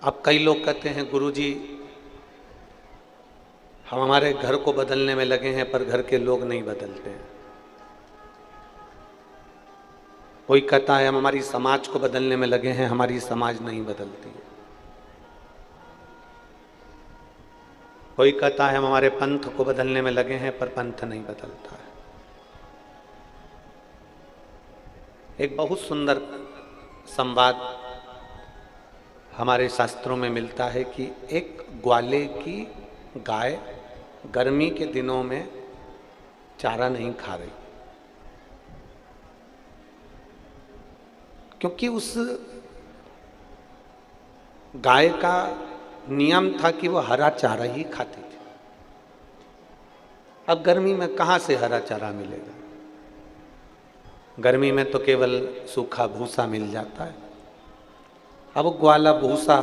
अब कई लोग कहते हैं गुरुजी हम हमारे घर को बदलने में लगे हैं पर घर के लोग नहीं बदलते हैं। कोई कहता है हम हमारी समाज को बदलने में लगे हैं, हमारी समाज नहीं बदलती है। कोई कहता है हम हमारे पंथ को बदलने में लगे हैं पर पंथ नहीं बदलता है। एक बहुत सुंदर संवाद हमारे शास्त्रों में मिलता है कि एक ग्वाले की गाय गर्मी के दिनों में चारा नहीं खा रही, क्योंकि उस गाय का नियम था कि वो हरा चारा ही खाती थी। अब गर्मी में कहाँ से हरा चारा मिलेगा? गर्मी में तो केवल सूखा भूसा मिल जाता है। अब ग्वाला भूसा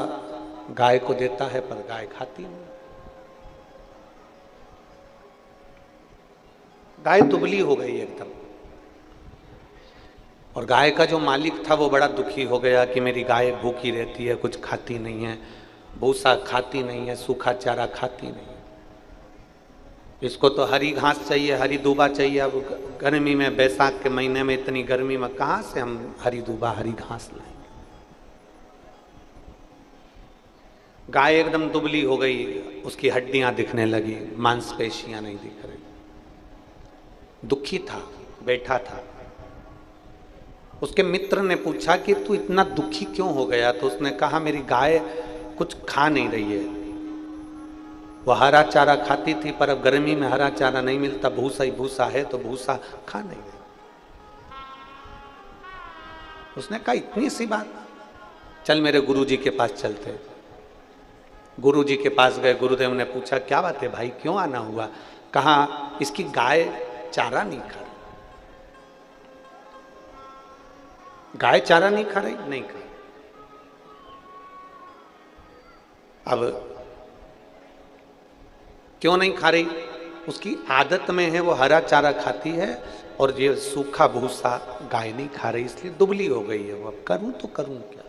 गाय को देता है पर गाय खाती नहीं। गाय दुबली हो गई एकदम, और गाय का जो मालिक था वो बड़ा दुखी हो गया कि मेरी गाय भूखी रहती है, कुछ खाती नहीं है, भूसा खाती नहीं है, सूखा चारा खाती नहीं है, इसको तो हरी घास चाहिए, हरी दूबा चाहिए। अब गर्मी में, बैसाख के महीने में इतनी गर्मी में कहाँ से हम हरी दूबा हरी घास लाएंगे? गाय एकदम दुबली हो गई, उसकी हड्डियां दिखने लगी, मांसपेशियां नहीं दिख रही। दुखी था, बैठा था। उसके मित्र ने पूछा कि तू इतना दुखी क्यों हो गया? तो उसने कहा मेरी गाय कुछ खा नहीं रही है। वो हरा चारा खाती थी पर अब गर्मी में हरा चारा नहीं मिलता, भूसा ही भूसा है, तो भूसा खा नहीं रही। उसने कहा इतनी सी बात, चल मेरे गुरुजी के पास चलते। गुरुजी के पास गए। गुरुदेव ने पूछा क्या बात है भाई, क्यों आना हुआ? कहा इसकी गाय चारा नहीं खा रही। गाय चारा नहीं खा रही? नहीं खा। अब क्यों नहीं खा रही? उसकी आदत में है, वो हरा चारा खाती है और ये सूखा भूसा गाय नहीं खा रही, इसलिए दुबली हो गई है वो। अब करूं तो करूं क्या?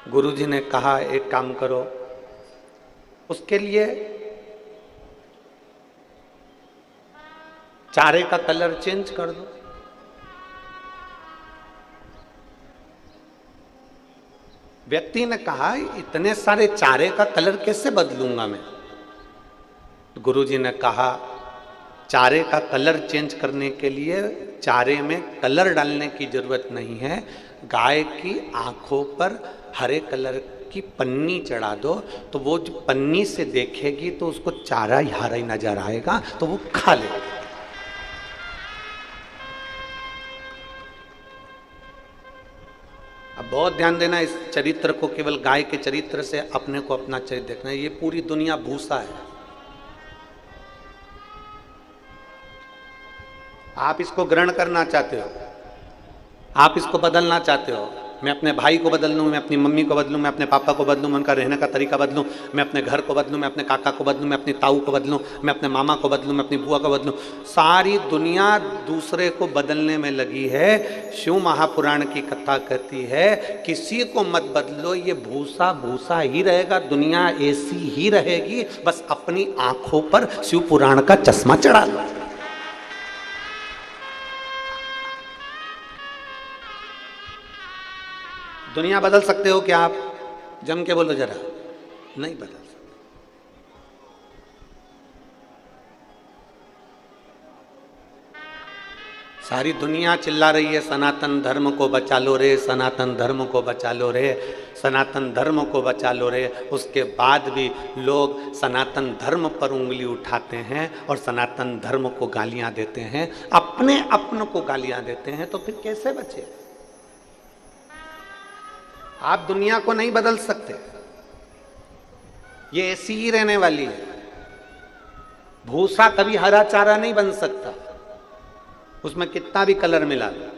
गुरुजी ने कहा एक काम करो, उसके लिए चारे का कलर चेंज कर दो। व्यक्ति ने कहा इतने सारे चारे का कलर कैसे बदलूंगा मैं? गुरुजी ने कहा चारे का कलर चेंज करने के लिए चारे में कलर डालने की जरूरत नहीं है। गाय की आंखों पर हरे कलर की पन्नी चढ़ा दो, तो वो जो पन्नी से देखेगी तो उसको चारा ही हरा ही नजर आएगा, तो वो खा लेगी। अब बहुत ध्यान देना इस चरित्र को, केवल गाय के चरित्र से अपने को अपना चरित्र देखना है। ये पूरी दुनिया भूसा है। आप इसको ग्रहण करना चाहते हो, आप इसको बदलना चाहते हो। मैं अपने भाई को बदल लूँ, मैं अपनी मम्मी को बदलूँ, मैं अपने पापा को बदलूँ, मैं उनका रहने का तरीका बदलूँ, मैं अपने घर को बदलूँ, मैं अपने काका को बदलूँ, मैं अपनी ताऊ को बदलूँ, मैं अपने मामा को बदलूँ, मैं अपनी बुआ को बदलूँ। सारी दुनिया दूसरे को बदलने में लगी है। शिव महापुराण की कथा कहती है किसी को मत बदलो, ये भूसा भूसा ही रहेगा, दुनिया ऐसी ही रहेगी, बस अपनी आंखों पर शिव पुराण का चश्मा चढ़ा लो। दुनिया बदल सकते हो क्या आप? जम के बोलो जरा। नहीं बदल सकते। सारी दुनिया चिल्ला रही है सनातन धर्म को बचा लो रे, सनातन धर्म को बचा लो रे, सनातन धर्म को बचा लो रे। उसके बाद भी लोग सनातन धर्म पर उंगली उठाते हैं और सनातन धर्म को गालियां देते हैं, अपने अपनों को गालियां देते हैं, तो फिर कैसे बचे? आप दुनिया को नहीं बदल सकते, ये ऐसी ही रहने वाली है। भूसा कभी हरा चारा नहीं बन सकता, उसमें कितना भी कलर मिला दो।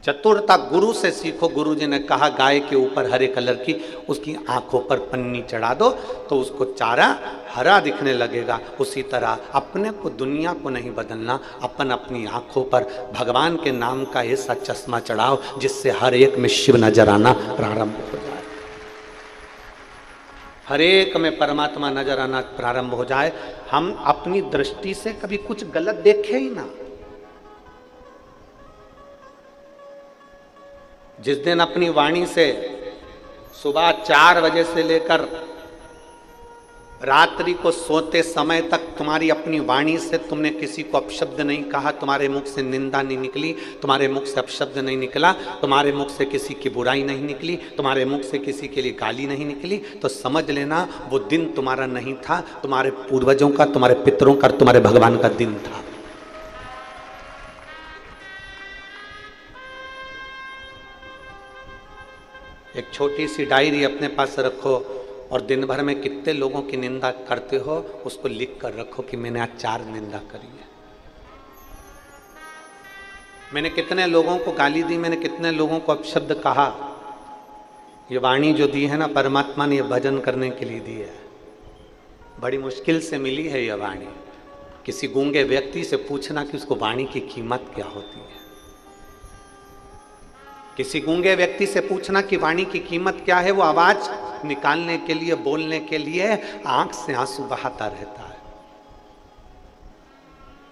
चतुरता गुरु से सीखो। गुरु जी ने कहा गाय के ऊपर हरे कलर की उसकी आंखों पर पन्नी चढ़ा दो तो उसको चारा हरा दिखने लगेगा। उसी तरह अपने को, दुनिया को नहीं बदलना, अपन अपनी आंखों पर भगवान के नाम का ऐसा चश्मा चढ़ाओ जिससे हर एक में शिव नजर आना प्रारंभ हो जाए। हर एक में परमात्मा नजर आना प्रारंभ हो जाए, हम अपनी दृष्टि से कभी कुछ गलत देखे ही ना। जिस दिन अपनी वाणी से सुबह 4 बजे से लेकर रात्रि को सोते समय तक तुम्हारी अपनी वाणी से तुमने किसी को अपशब्द नहीं कहा, तुम्हारे मुख से निंदा नहीं निकली, तुम्हारे मुख से अपशब्द नहीं निकला, तुम्हारे मुख से किसी की बुराई नहीं निकली, तुम्हारे मुख से किसी के लिए गाली नहीं निकली, तो समझ लेना वो दिन तुम्हारा नहीं था, तुम्हारे पूर्वजों का, तुम्हारे पितरों का, तुम्हारे भगवान का दिन था। एक छोटी सी डायरी अपने पास रखो और दिन भर में कितने लोगों की निंदा करते हो उसको लिख कर रखो कि मैंने आज 4 निंदा करी है, मैंने कितने लोगों को गाली दी, मैंने कितने लोगों को अपशब्द कहा। ये वाणी जो दी है ना परमात्मा ने, ये भजन करने के लिए दी है। बड़ी मुश्किल से मिली है ये वाणी। किसी गूंगे व्यक्ति से पूछना कि उसको वाणी की कीमत क्या होती है। किसी गूंगे व्यक्ति से पूछना कि वाणी की कीमत क्या है, वो आवाज निकालने के लिए, बोलने के लिए आंख से आंसू बहाता रहता है।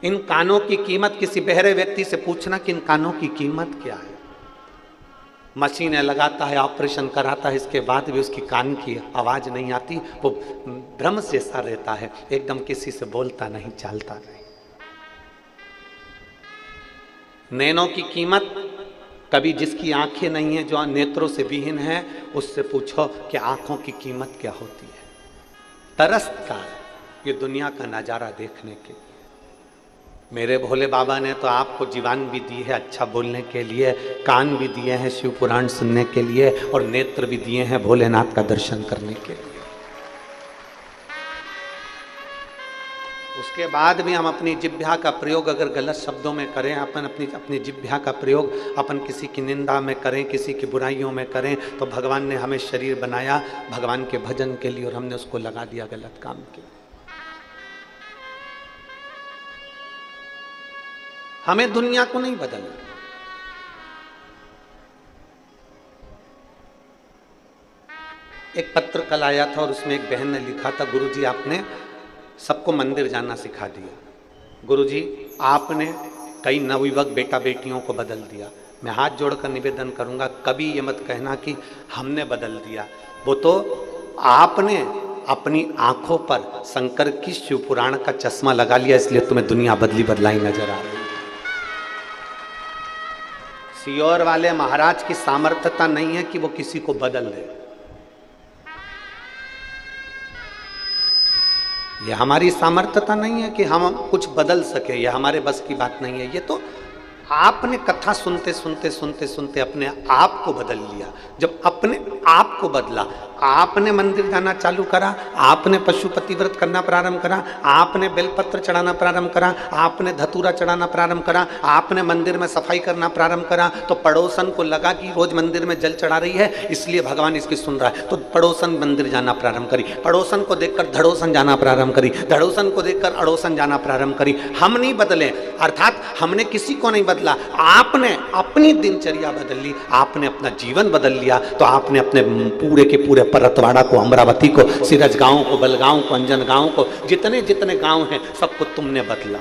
इन कानों की कीमत, किसी बहरे व्यक्ति से पूछना कि इन कानों की कीमत क्या है। मशीनें लगाता है, ऑपरेशन कराता है, इसके बाद भी उसकी कान की आवाज नहीं आती, वो भ्रम जैसा रहता है, एकदम किसी से बोलता नहीं, चालता नहीं। नैनों की कीमत, कभी जिसकी आंखें नहीं है, जो नेत्रों से विहीन है, उससे पूछो कि आंखों की कीमत क्या होती है। तरसता है ये दुनिया का नजारा देखने के लिए। मेरे भोले बाबा ने तो आपको जीवान भी दी है अच्छा बोलने के लिए, कान भी दिए हैं शिव पुराण सुनने के लिए, और नेत्र भी दिए हैं भोलेनाथ का दर्शन करने के लिए। उसके बाद भी हम अपनी जिह्वा का प्रयोग अगर गलत शब्दों में करें, अपन अपनी जिह्वा का प्रयोग अपन किसी की निंदा में करें, किसी की बुराइयों में करें, तो भगवान ने हमें शरीर बनाया भगवान के भजन के लिए, और हमने उसको लगा दिया गलत काम के लिए। हमें दुनिया को नहीं बदलना। एक पत्र कल आया था और उसमें एक बहन ने लिखा था, गुरुजी आपने सबको मंदिर जाना सिखा दिया, गुरुजी आपने कई नवयुवक बेटा बेटियों को बदल दिया। मैं हाथ जोड़कर निवेदन करूंगा, कभी ये मत कहना कि हमने बदल दिया। वो तो आपने अपनी आंखों पर शंकर की शिव पुराण का चश्मा लगा लिया, इसलिए तुम्हें दुनिया बदली बदलाई नजर आ रही है। सियोर वाले महाराज की सामर्थ्यता नहीं है कि वो किसी को बदल दे। ये हमारी सामर्थ्यता नहीं है कि हम कुछ बदल सके, ये हमारे बस की बात नहीं है। ये तो आपने कथा सुनते सुनते सुनते सुनते अपने आप को बदल लिया। जब अपने आप को बदला, आपने मंदिर जाना चालू करा, आपने पशुपति व्रत करना प्रारंभ करा, आपने बेलपत्र चढ़ाना प्रारंभ करा, आपने धतूरा चढ़ाना प्रारंभ करा, आपने मंदिर में सफाई करना प्रारंभ करा, तो पड़ोसन को लगा कि रोज मंदिर में जल चढ़ा रही है इसलिए भगवान इसकी सुन रहा है, तो पड़ोसन मंदिर जाना प्रारंभ करी, पड़ोसन को देखकर धड़ोसन जाना प्रारंभ करी, धड़ोसन को देखकर अड़ोसन जाना प्रारंभ करी। हम नहीं बदले, अर्थात हमने किसी को नहीं बदला, आपने अपनी दिनचर्या बदल ली, आपने अपना जीवन बदल लिया। तो आपने अपने पूरे के पूरे परतवाड़ा को, अमरावती को, सिरज गांव को, बलगांव को, अंजन गांव को, जितने जितने गांव हैं सबको तुमने बदला।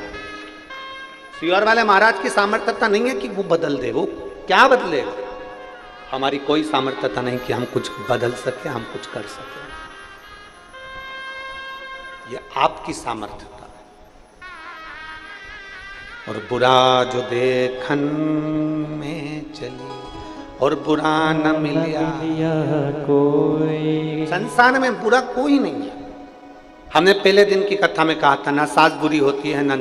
सियोर वाले महाराज की सामर्थ्यता नहीं है कि वो बदल दे, वो क्या बदलेगा। हमारी कोई सामर्थ्यता नहीं कि हम कुछ बदल सके, हम कुछ कर सके। ये आपकी सामर्थ्यता है। और बुरा जो देखन में चली और बुरा न मिलिया कोई। संसार में बुरा कोई नहीं है। हमने पहले दिन की कथा में कहा था, ना सास बुरी होती है, ना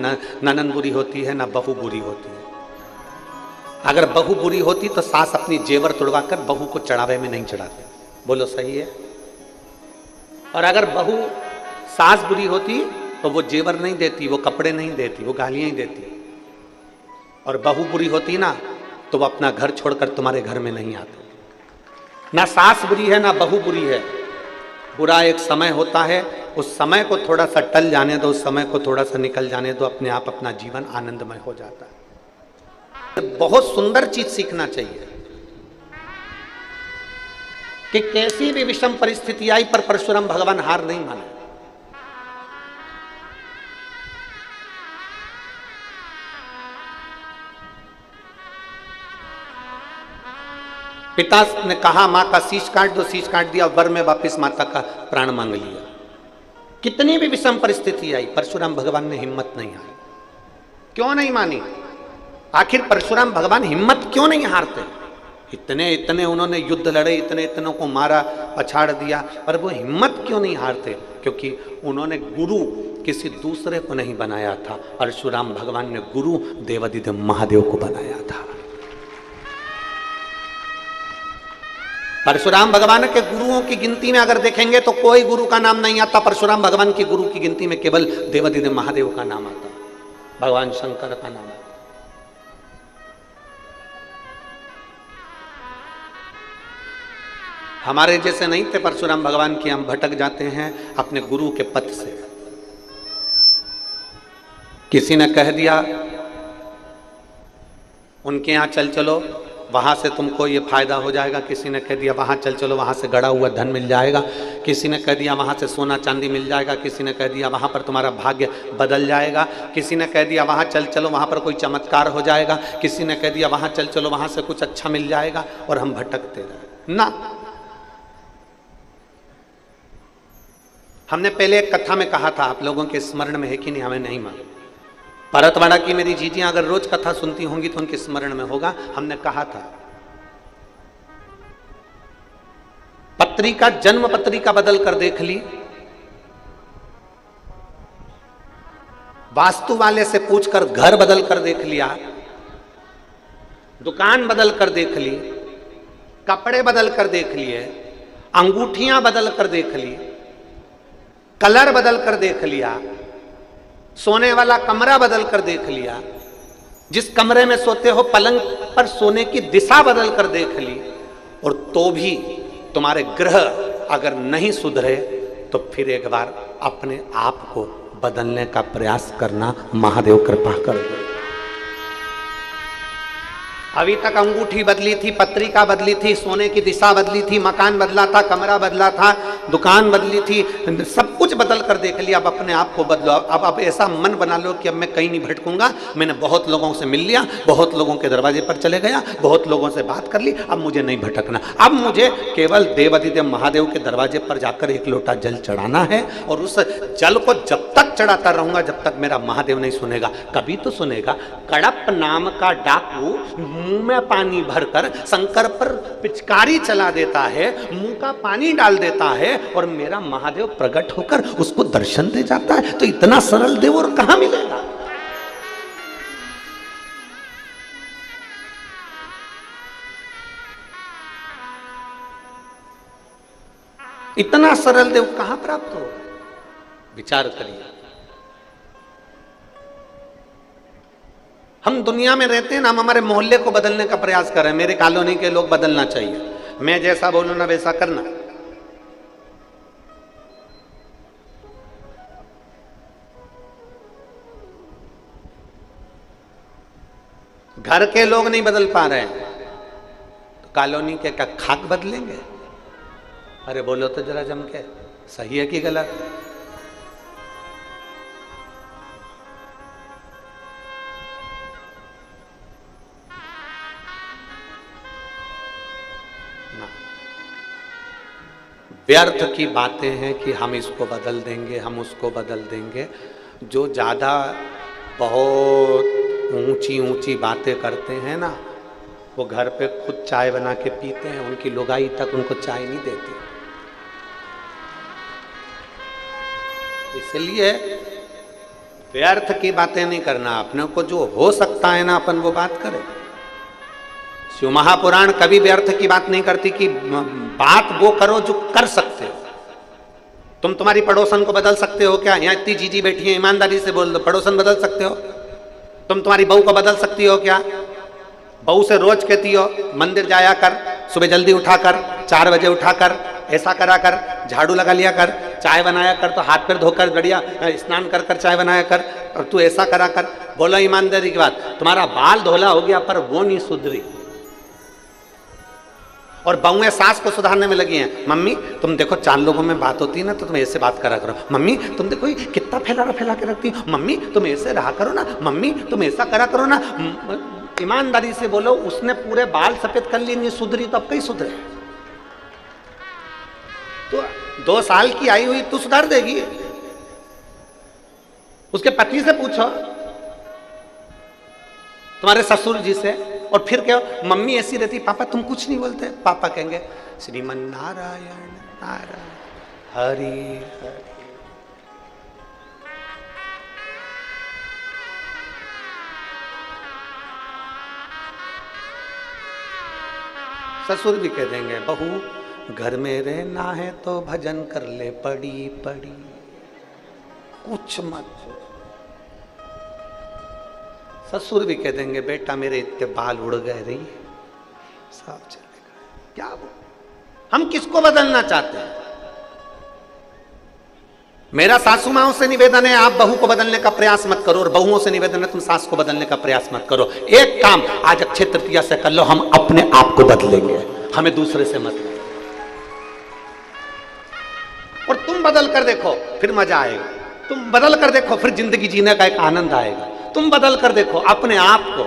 ननन बुरी होती है, ना बहू बुरी होती है। अगर बहू बुरी होती तो सास अपनी जेवर तुड़वाकर बहू को चढ़ावे में नहीं चढ़ाते। बोलो सही है। और अगर बहू सास बुरी होती तो वो जेवर नहीं देती, वो कपड़े नहीं देती, वो गालियां ही देती। और बहू बुरी होती ना तो वो अपना घर छोड़कर तुम्हारे घर में नहीं आते। ना सास बुरी है ना बहू बुरी है। बुरा एक समय होता है, उस समय को थोड़ा सा टल जाने दो, उस समय को थोड़ा सा निकल जाने दो, अपने आप अपना जीवन आनंदमय हो जाता है। बहुत सुंदर चीज सीखना चाहिए। कि कैसी भी विषम परिस्थिति आई पर परशुराम भगवान हार नहीं माने। पिता ने कहा मां का शीश काट दो, शीश काट दिया, वर में वापिस माता का प्राण मांग लिया। कितनी भी विषम परिस्थिति आई परशुराम भगवान ने हिम्मत नहीं हारी। क्यों नहीं मानी? आखिर परशुराम भगवान हिम्मत क्यों नहीं हारते? इतने इतने उन्होंने युद्ध लड़े, इतने इतनों को मारा, पछाड़ दिया, पर वो हिम्मत क्यों नहीं हारते? क्योंकि उन्होंने गुरु किसी दूसरे को नहीं बनाया था, परशुराम भगवान ने गुरु देवाधिदेव महादेव को बनाया था। परशुराम भगवान के गुरुओं की गिनती में अगर देखेंगे तो कोई गुरु का नाम नहीं आता, परशुराम भगवान की गुरु की गिनती में केवल देवाधिदेव महादेव का नाम आता, भगवान शंकर का नाम आता। हमारे जैसे नहीं थे परशुराम भगवान की, हम भटक जाते हैं अपने गुरु के पथ से। किसी ने कह दिया उनके यहां चल चलो, वहां से तुमको ये फायदा हो जाएगा। किसी ने कह दिया वहां चल चलो, वहां से गड़ा हुआ धन मिल जाएगा। किसी ने कह दिया वहां से सोना चांदी मिल जाएगा। किसी ने कह दिया वहां पर तुम्हारा भाग्य बदल जाएगा। किसी ने कह दिया वहां चल चलो, वहां पर कोई चमत्कार हो जाएगा। किसी ने कह दिया वहां चल चलो, वहां से कुछ अच्छा मिल जाएगा। और हम भटकते रहे ना। हमने पहले एक कथा में कहा था, आप लोगों के स्मरण में है कि नहीं हमें नहीं मालूम। परतवाड़ा की मेरी जीजियां अगर रोज कथा सुनती होंगी तो उनके स्मरण में होगा। हमने कहा था पत्रिका, जन्म पत्रिका बदल कर देख ली, वास्तु वाले से पूछकर घर बदल कर देख लिया, दुकान बदल कर देख ली, कपड़े बदल कर देख लिए, अंगूठियां बदल कर देख ली, कलर बदल कर देख लिया, सोने वाला कमरा बदल कर देख लिया, जिस कमरे में सोते हो पलंग पर सोने की दिशा बदल कर देख ली, और तो भी तुम्हारे ग्रह अगर नहीं सुधरे तो फिर एक बार अपने आप को बदलने का प्रयास करना, महादेव कृपा कर दे। अभी तक अंगूठी बदली थी, पत्रिका बदली थी, सोने की दिशा बदली थी, मकान बदला था, कमरा बदला था, दुकान बदली थी, सब कुछ बदल कर देख लिया। अब अपने आप को बदलो। अब ऐसा मन बना लो कि अब मैं कहीं नहीं भटकूंगा। मैंने बहुत लोगों से मिल लिया, बहुत लोगों के दरवाजे पर चले गया, बहुत लोगों से बात कर ली, अब मुझे नहीं भटकना। अब मुझे केवल देवाधिदेव महादेव के दरवाजे पर जाकर एक लोटा जल चढ़ाना है, और उस जल को जब तक चढ़ाता रहूंगा जब तक मेरा महादेव नहीं सुनेगा। कभी तो सुनेगा। कड़प नाम का डाकू मुंह में पानी भरकर शंकर पर पिचकारी चला देता है, मुंह का पानी डाल देता है, और मेरा महादेव प्रकट होकर उसको दर्शन दे जाता है। तो इतना सरल देव और कहां मिलेगा? इतना सरल देव कहां प्राप्त हो? विचार करिए। हम दुनिया में रहते हैं ना, हम हमारे मोहल्ले को बदलने का प्रयास कर रहे हैं। मेरे कॉलोनी के लोग बदलना चाहिए, मैं जैसा बोलूं ना वैसा करना। घर के लोग नहीं बदल पा रहे हैं तो कॉलोनी के क्या खाक बदलेंगे? अरे बोलो तो जरा जम के, सही है कि गलत? व्यर्थ की बातें हैं कि हम इसको बदल देंगे, हम उसको बदल देंगे। जो ज़्यादा बहुत ऊंची ऊंची बातें करते हैं ना, वो घर पे खुद चाय बना के पीते हैं, उनकी लुगाई तक उनको चाय नहीं देती। इसलिए व्यर्थ की बातें नहीं करना, अपने को जो हो सकता है ना अपन वो बात करें। शिव महापुराण कभी व्यर्थ की बात नहीं करती कि बात वो करो जो कर सकते हो। तुम तुम्हारी पड़ोसन को बदल सकते हो क्या? यहाँ इतनी जीजी बैठी है, ईमानदारी से बोल दो, पड़ोसन बदल सकते हो? तुम तुम्हारी बहू को बदल सकती हो क्या? बहू से रोज कहती हो मंदिर जाया कर, सुबह जल्दी उठाकर 4 बजे उठाकर, ऐसा करा कर, झाड़ू लगा लिया कर, चाय बनाया कर, तो हाथ पैर धोकर बढ़िया स्नान कर कर चाय बनाया कर, और तू ऐसा करा कर। बोलो ईमानदारी की बात, तुम्हारा बाल धोला हो गया पर वो नहीं सुधरी, और बहुएं सास को सुधारने में लगी हैं, मम्मी तुम देखो 4 लोगों में बात होती है ना तो तुम ऐसे बात करा करो, मम्मी तुम देखो कितना फैला के रखती हो, मम्मी तुम ऐसे रहा करो ना, मम्मी तुम ऐसा करा करो ना। ईमानदारी से बोलो, उसने पूरे बाल सफेद कर लिए, नहीं सुधरी तो अब कहीं सुधरे? तो 2 साल की आई हुई तू सुधार देगी? उसके पति से पूछो, तुम्हारे ससुर जी से। और फिर क्या, मम्मी ऐसी रहती, पापा तुम कुछ नहीं बोलते? पापा कहेंगे श्रीमन नारायण नारायण हरि हरि। ससुर भी कह देंगे बहू घर में रहना है तो भजन कर ले पड़ी पड़ी, कुछ मत। ससुर भी कह देंगे बेटा मेरे इतने बाल उड़ गए, रही सब चलेगा। क्या वो, हम किसको बदलना चाहते हैं? मेरा सासू माओं से निवेदन है आप बहू को बदलने का प्रयास मत करो, और बहुओं से निवेदन है तुम सास को बदलने का प्रयास मत करो। एक काम आज अक्षय तृतीया से कर लो, हम अपने आप को बदलेंगे, हमें दूसरे से मत। और तुम बदल कर देखो फिर मजा आएगा, तुम बदल कर देखो फिर जिंदगी जीने का एक आनंद आएगा। तुम बदल कर देखो अपने आप को,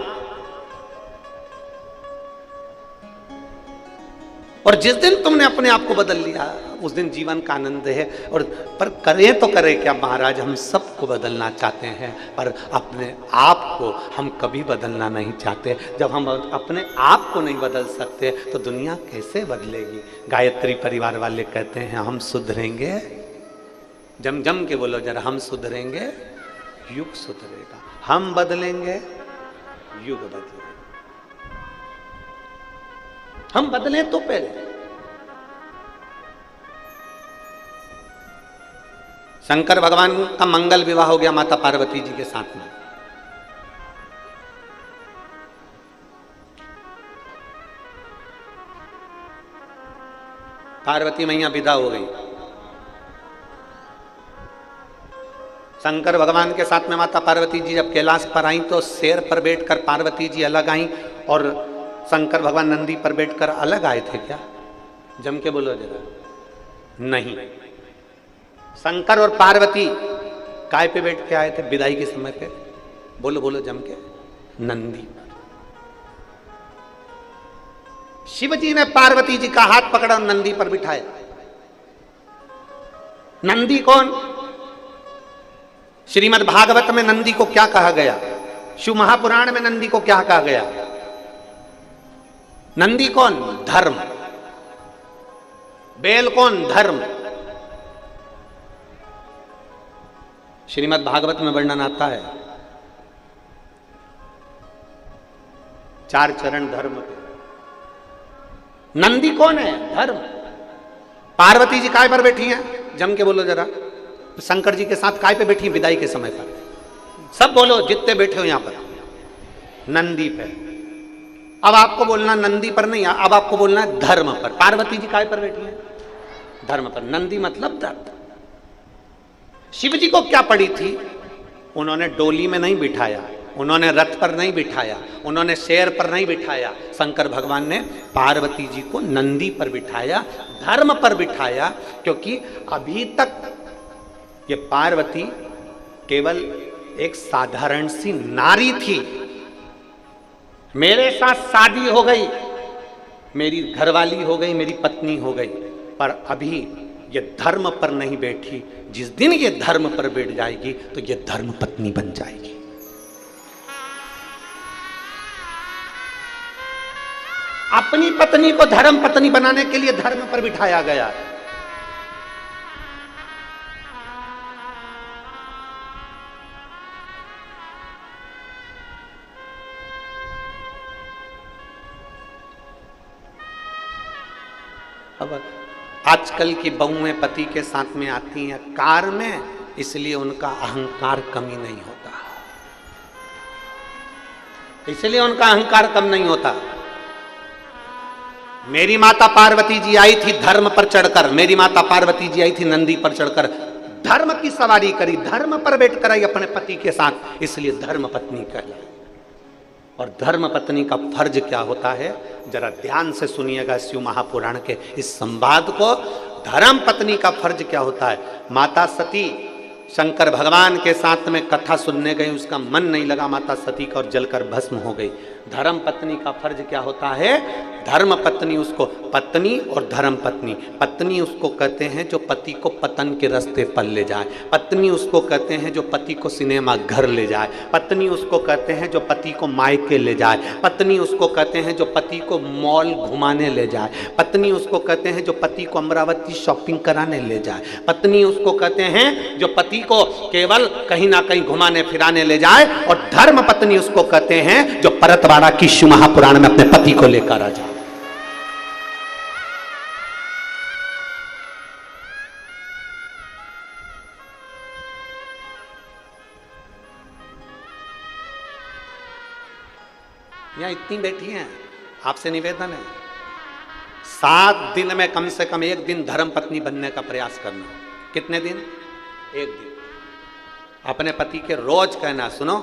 और जिस दिन तुमने अपने आप को बदल लिया उस दिन जीवन का आनंद है। और पर करें तो करें क्या महाराज, हम सबको बदलना चाहते हैं पर अपने आप को हम कभी बदलना नहीं चाहते। जब हम अपने आप को नहीं बदल सकते तो दुनिया कैसे बदलेगी? गायत्री परिवार वाले कहते हैं हम सुधरेंगे, जम जम के बोलो जरा, हम सुधरेंगे युग सुधरेगा, हम बदलेंगे युग बदलेगा। हम बदलें तो पहले। शंकर भगवान का मंगल विवाह हो गया माता पार्वती जी के साथ में। पार्वती मैया विदा हो गई, शंकर भगवान के साथ में माता पार्वती जी जब कैलाश पर आई तो शेर पर बैठकर पार्वती जी अलग आई और शंकर भगवान नंदी पर बैठकर अलग आए थे क्या? जम के बोलो जरा। नहीं, शंकर और पार्वती काय पे बैठ के आए थे विदाई के समय पे? बोलो बोलो जम के। नंदी पर। शिव जी ने पार्वती जी का हाथ पकड़ा और नंदी पर बिठाया। नंदी कौन? श्रीमद् भागवत में नंदी को क्या कहा गया? शिव महापुराण में नंदी को क्या कहा गया? नंदी कौन? धर्म। बैल कौन? धर्म। श्रीमद् भागवत में वर्णन आता है 4 चरण धर्म के। नंदी कौन है? धर्म। पार्वती जी काय पर बैठी हैं? जम के बोलो जरा। शंकर जी के साथ काय पे बैठी विदाई के समय पर? सब बोलो जितने बैठे हो यहां पर। नंदी पे। अब आपको बोलना नंदी पर नहीं, अब आपको बोलना है धर्म पर। पार्वती जी काय पर बैठी हैं? धर्म पर। नंदी मतलब दर्द। शिव जी को क्या पड़ी थी? उन्होंने डोली में नहीं बिठाया, उन्होंने रथ पर नहीं बिठाया, उन्होंने शेर पर नहीं बिठाया। शंकर भगवान ने पार्वती जी को नंदी पर बिठाया, धर्म पर बिठाया। क्योंकि अभी तक ये पार्वती केवल एक साधारण सी नारी थी। मेरे साथ शादी हो गई, मेरी घरवाली हो गई, मेरी पत्नी हो गई, पर अभी ये धर्म पर नहीं बैठी। जिस दिन ये धर्म पर बैठ जाएगी तो ये धर्म पत्नी बन जाएगी। अपनी पत्नी को धर्म पत्नी बनाने के लिए धर्म पर बिठाया गया है। अब आजकल की बहुएं पति के साथ में आती हैं कार में, इसलिए उनका अहंकार कमी नहीं होता, इसलिए उनका अहंकार कम नहीं होता। मेरी माता पार्वती जी आई थी धर्म पर चढ़कर, मेरी माता पार्वती जी आई थी नंदी पर चढ़कर, धर्म की सवारी करी, धर्म पर बैठकर आई अपने पति के साथ, इसलिए धर्म पत्नी कहलाई। और धर्म पत्नी का फर्ज क्या होता है, जरा ध्यान से सुनिएगा शिव महापुराण के इस संवाद को। धर्म पत्नी का फर्ज क्या होता है। माता सती शंकर भगवान के साथ में कथा सुनने गई, उसका मन नहीं लगा माता सती का और जलकर भस्म हो गई। धर्म पत्नी का फर्ज क्या होता है। धर्म पत्नी उसको पत्नी और धर्म पत्नी, पत्नी उसको कहते हैं जो पति को पतन के रास्ते पर ले जाए, पत्नी उसको कहते हैं जो पति को सिनेमा घर ले जाए, पत्नी उसको कहते हैं जो पति को मायके ले जाए, पत्नी उसको कहते हैं जो पति को मॉल घुमाने ले जाए, पत्नी उसको कहते हैं जो पति को अमरावती शॉपिंग कराने ले जाए, पत्नी उसको कहते हैं जो पति को केवल कहीं ना कहीं घुमाने फिराने ले जाए, और धर्म पत्नी उसको कहते हैं जो परतवाड़ा की शिव महापुराण में अपने पति को लेकर आ जाए। यहां इतनी बैठी हैं, आपसे निवेदन है 7 दिन में कम से कम 1 दिन धर्म पत्नी बनने का प्रयास करना। कितने दिन? 1 दिन। अपने पति के रोज कहना, सुनो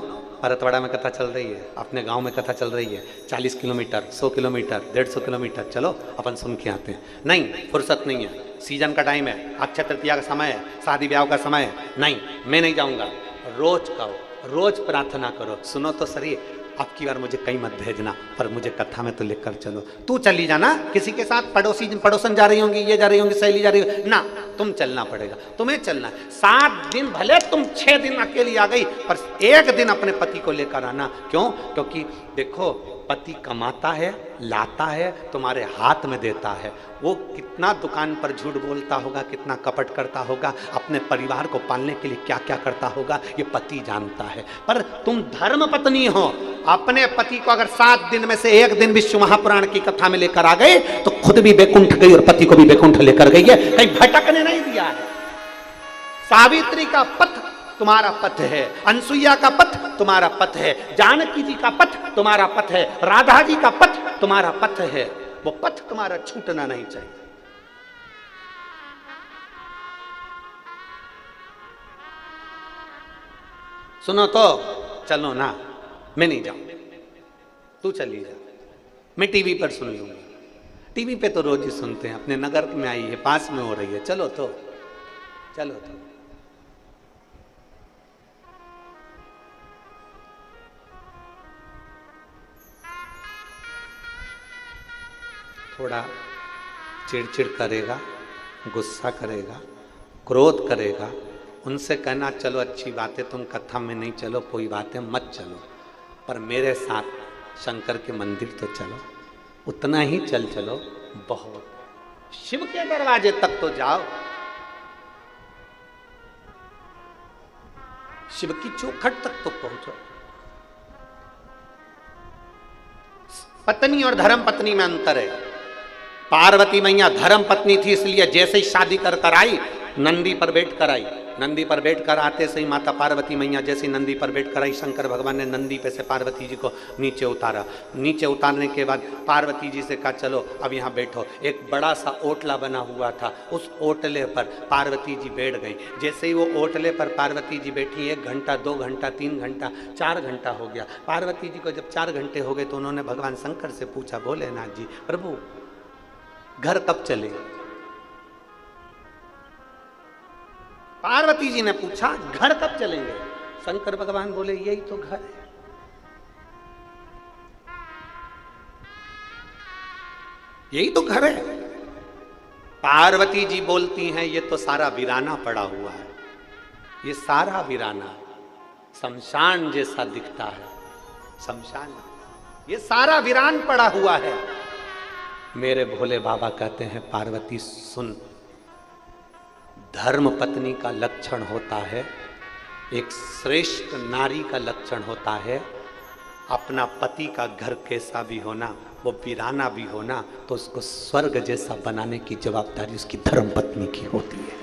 परतवाड़ा में कथा चल रही है, अपने गांव में कथा चल रही है, 40 किलोमीटर, 100 किलोमीटर, 150 किलोमीटर, चलो अपन सुन के आते हैं। नहीं, फुर्सत नहीं है, सीजन का टाइम है, अक्षय तृतीया का समय है, शादी ब्याह का समय है, नहीं मैं नहीं जाऊंगा। रोज कहो, रोज प्रार्थना करो, सुनो तो सही अब की बार मुझे कहीं मत भेजना, पर मुझे कथा में तो लेकर चलो। तू चली जाना, किसी के साथ पड़ोसन जा रही होंगी, ये जा रही होंगी, सहेली जा रही होगी ना, तुम चलना पड़ेगा, तुम्हें चलना है। 7 दिन भले तुम 6 दिन अकेली आ गई, पर 1 दिन अपने पति को लेकर आना। क्यों? क्योंकि देखो पति कमाता है, लाता है, तुम्हारे हाथ में देता है। वो कितना दुकान पर झूठ बोलता होगा, कितना कपट करता होगा, अपने परिवार को पालने के लिए क्या क्या करता होगा, ये पति जानता है। पर तुम धर्म पत्नी हो, अपने पति को अगर 7 दिन में से 1 दिन विश्व महापुराण की कथा में लेकर आ गए तो खुद भी बैकुंठ गई और पति को भी बैकुंठ लेकर गई है, कहीं भटकने नहीं दिया है। सावित्री का पथ तुम्हारा पथ है, अनसुईया का पथ तुम्हारा पथ है, जानकी जी का पथ तुम्हारा पथ है, राधा जी का पथ तुम्हारा पथ है। वो पथ तुम्हारा छूटना नहीं चाहिए। सुनो तो चलो ना, मैं नहीं जाऊं, तू चली जा, मैं टीवी पर सुन लूंगी। टीवी पे तो रोज ही सुनते हैं, अपने नगर में आई है, पास में हो रही है, चलो तो चलो तो। थोड़ा चिड़चिड़ करेगा, गुस्सा करेगा, क्रोध करेगा, उनसे कहना चलो अच्छी बात है, तुम कथा में नहीं चलो, कोई बात है मत चलो, पर मेरे साथ शंकर के मंदिर तो चलो, उतना ही चलो, बहुत। शिव के दरवाजे तक तो जाओ, शिव की चौखट तक तो पहुंचो। पत्नी और धर्म पत्नी में अंतर है। पार्वती मैया धर्म पत्नी थी, इसलिए जैसे ही शादी कर आई नंदी पर बैठ कर आई, नंदी पर बैठ कर आते से ही माता पार्वती मैया जैसे नंदी पर बैठ कर आई, शंकर भगवान ने नंदी पे से पार्वती जी को नीचे उतारा। नीचे उतारने के बाद पार्वती जी से कहा चलो अब यहाँ बैठो। एक बड़ा सा ओटला बना हुआ था, उस ओटले पर पार्वती जी बैठ गई। जैसे ही वो ओटले पर पार्वती जी बैठी, 1 घंटा, 2 घंटा, 3 घंटा, 4 घंटा हो गया। पार्वती जी को जब 4 घंटे हो गए तो उन्होंने भगवान शंकर से पूछा, भोलेनाथ जी प्रभु घर कब चले? पार्वती जी ने पूछा घर कब चलेंगे? शंकर भगवान बोले यही तो घर है। यही तो घर है। पार्वती जी बोलती हैं ये तो सारा वीराना पड़ा हुआ है, ये सारा वीराना शमशान जैसा दिखता है, शमशान ये सारा वीरान पड़ा हुआ है। मेरे भोले बाबा कहते हैं पार्वती सुन, धर्म पत्नी का लक्षण होता है, एक श्रेष्ठ नारी का लक्षण होता है, अपना पति का घर कैसा भी होना, वो वीराना भी होना, तो उसको स्वर्ग जैसा बनाने की जवाबदारी उसकी धर्म पत्नी की होती है।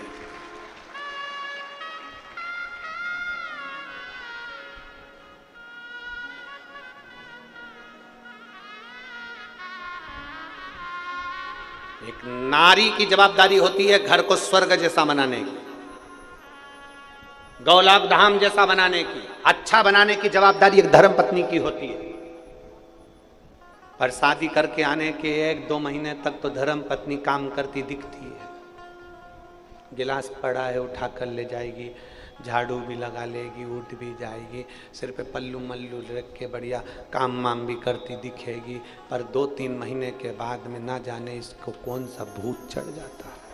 एक नारी की जवाबदारी होती है घर को स्वर्ग जैसा बनाने की, गौलाक धाम जैसा बनाने की, अच्छा बनाने की जवाबदारी एक धर्म पत्नी की होती है। पर शादी करके आने के 1-2 महीने तक तो धर्म पत्नी काम करती दिखती है। गिलास पड़ा है उठा कर ले जाएगी, झाड़ू भी लगा लेगी, उठ भी जाएगी, सिर पे पल्लू मल्लू रख के बढ़िया काम वाम भी करती दिखेगी। पर 2-3 महीने के बाद में ना जाने इसको कौन सा भूत चढ़ जाता है।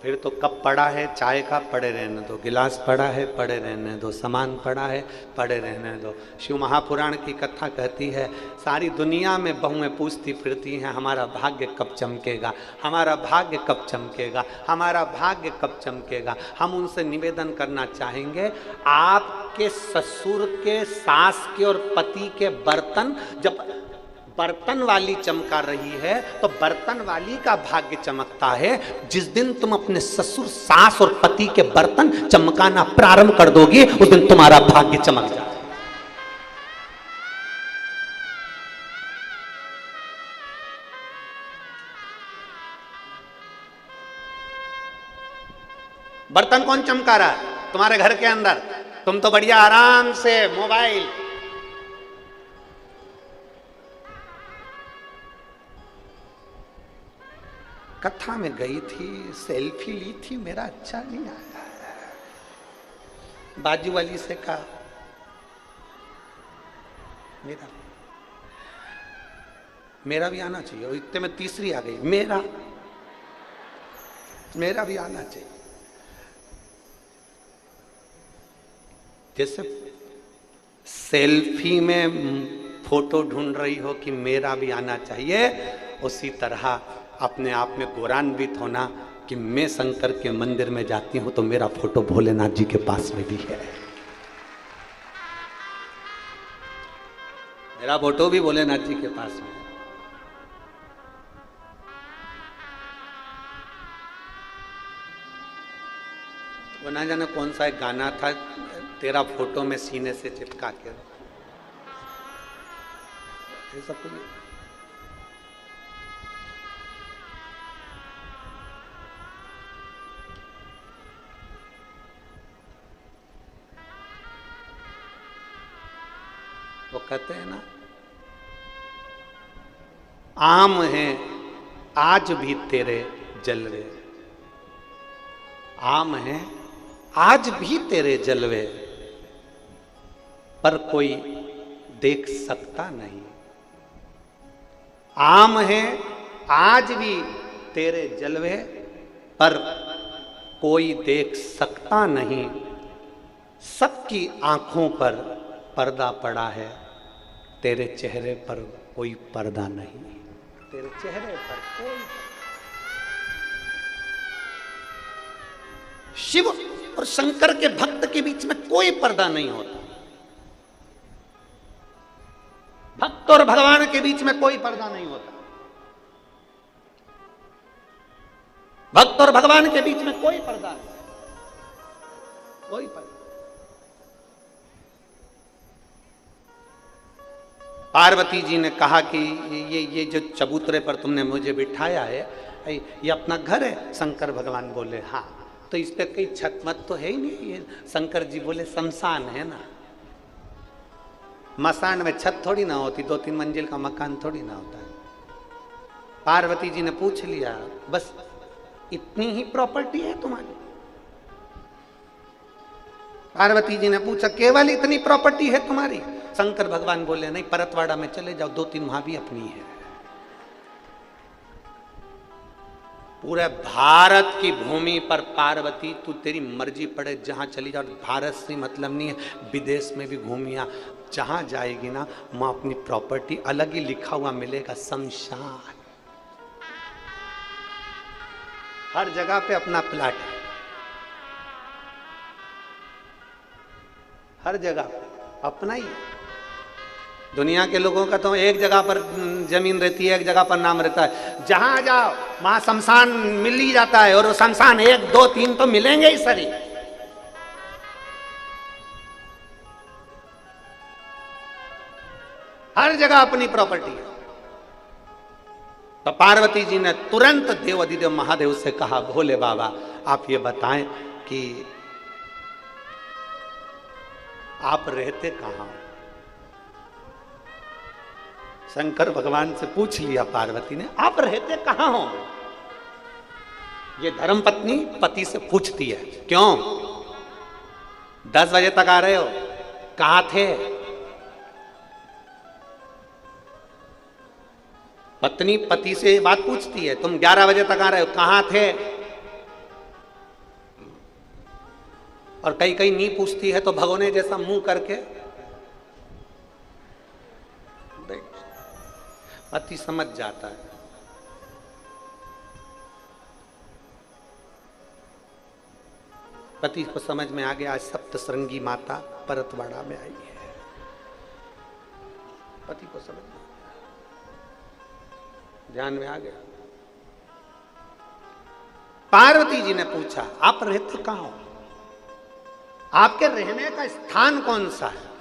फिर तो कप पड़ा है चाय का, पड़े रहने दो, गिलास पड़ा है पड़े रहने दो, सामान पड़ा है पड़े रहने दो। शिव महापुराण की कथा कहती है सारी दुनिया में बहुएं पूछती फिरती हैं हमारा भाग्य कब चमकेगा, हमारा भाग्य कब चमकेगा, हमारा भाग्य कब चमकेगा। हम उनसे निवेदन करना चाहेंगे आपके ससुर के, सास के और पति के बर्तन, जब बर्तन वाली चमका रही है तो बर्तन वाली का भाग्य चमकता है। जिस दिन तुम अपने ससुर, सास और पति के बर्तन चमकाना प्रारंभ कर दोगे उस दिन तुम्हारा भाग्य चमक जाए। बर्तन कौन चमका रहा है तुम्हारे घर के अंदर? तुम तो बढ़िया आराम से मोबाइल, कथा में गई थी, सेल्फी ली थी, मेरा अच्छा नहीं आया। बाजू वाली से कहा मेरा भी आना चाहिए, और इतने में तीसरी आ गई, मेरा भी आना चाहिए। जैसे सेल्फी में फोटो ढूंढ रही हो कि मेरा भी आना चाहिए, उसी तरह अपने आप में गौरवान्वित होना कि मैं शंकर के मंदिर में जाती हूं तो मेरा फोटो भोलेनाथ जी के पास में भी है, मेरा फोटो भी भोलेनाथ जी के पास में है। वो ना जाने कौन सा एक गाना था, तेरा फोटो में सीने से चिपका के, ये सब कुछ वो कहते हैं ना, आम है आज भी तेरे जलवे, आम है आज भी तेरे जलवे, पर कोई देख सकता नहीं। आम है आज भी तेरे जलवे, पर कोई देख सकता नहीं। सबकी आंखों पर पर्दा पड़ा है, तेरे चेहरे पर कोई पर्दा नहीं, तेरे चेहरे पर कोई। शिव और शंकर के भक्त के बीच में कोई पर्दा नहीं होता, भक्त और भगवान के बीच में कोई पर्दा नहीं होता, भक्त और भगवान के बीच में कोई पर्दा नहीं, कोई पर्दा। पार्वती जी ने कहा कि ये जो चबूतरे पर तुमने मुझे बिठाया है ये अपना घर है? शंकर भगवान बोले हाँ। तो इस पे कहीं छत मत तो है ही नहीं। ये शंकर जी बोले शमशान है ना, मसान में छत थोड़ी ना होती, 2-3 मंजिल का मकान थोड़ी ना होता है। पार्वती जी ने पूछ लिया, बस इतनी ही प्रॉपर्टी है तुम्हारी? पार्वती जी ने पूछा, केवल इतनी प्रॉपर्टी है तुम्हारी? शंकर भगवान बोले नहीं, परतवाड़ा में चले जाओ, 2-3 वहां भी अपनी है। पूरे भारत की भूमि पर पार्वती तू तेरी मर्जी पड़े जहां चली जाओ, भारत से मतलब नहीं है, विदेश में भी घूमिया, जहां जाएगी ना वहां अपनी प्रॉपर्टी अलग ही लिखा हुआ मिलेगा, शमशान। हर जगह पे अपना प्लाट है, हर जगह अपना ही है। दुनिया के लोगों का तो एक जगह पर जमीन रहती है, एक जगह पर नाम रहता है, जहां जाओ वहां शमशान मिल ही जाता है, और शमशान 1, 2, 3 तो मिलेंगे ही सरी। हर जगह अपनी प्रॉपर्टी है। तो पार्वती जी ने तुरंत देव अधिदेव महादेव से कहा, भोले बाबा आप ये बताएं कि आप रहते कहां? शंकर भगवान से पूछ लिया पार्वती ने, आप रहते कहां हो? ये धर्मपत्नी पति से पूछती है, क्यों 10 बजे तक आ रहे हो, कहां थे? पत्नी पति से बात पूछती है, तुम 11 बजे तक आ रहे हो, कहां थे? और कई कई नहीं पूछती है तो भगोने जैसा मुंह करके पति समझ जाता है। पति को समझ में आ गया, आज सप्तश्रृंगी माता परतवाड़ा में आई है। पति को समझ में ध्यान में आ गया। पार्वती जी ने पूछा, आप रहते कहां हो? आपके रहने का स्थान कौन सा है?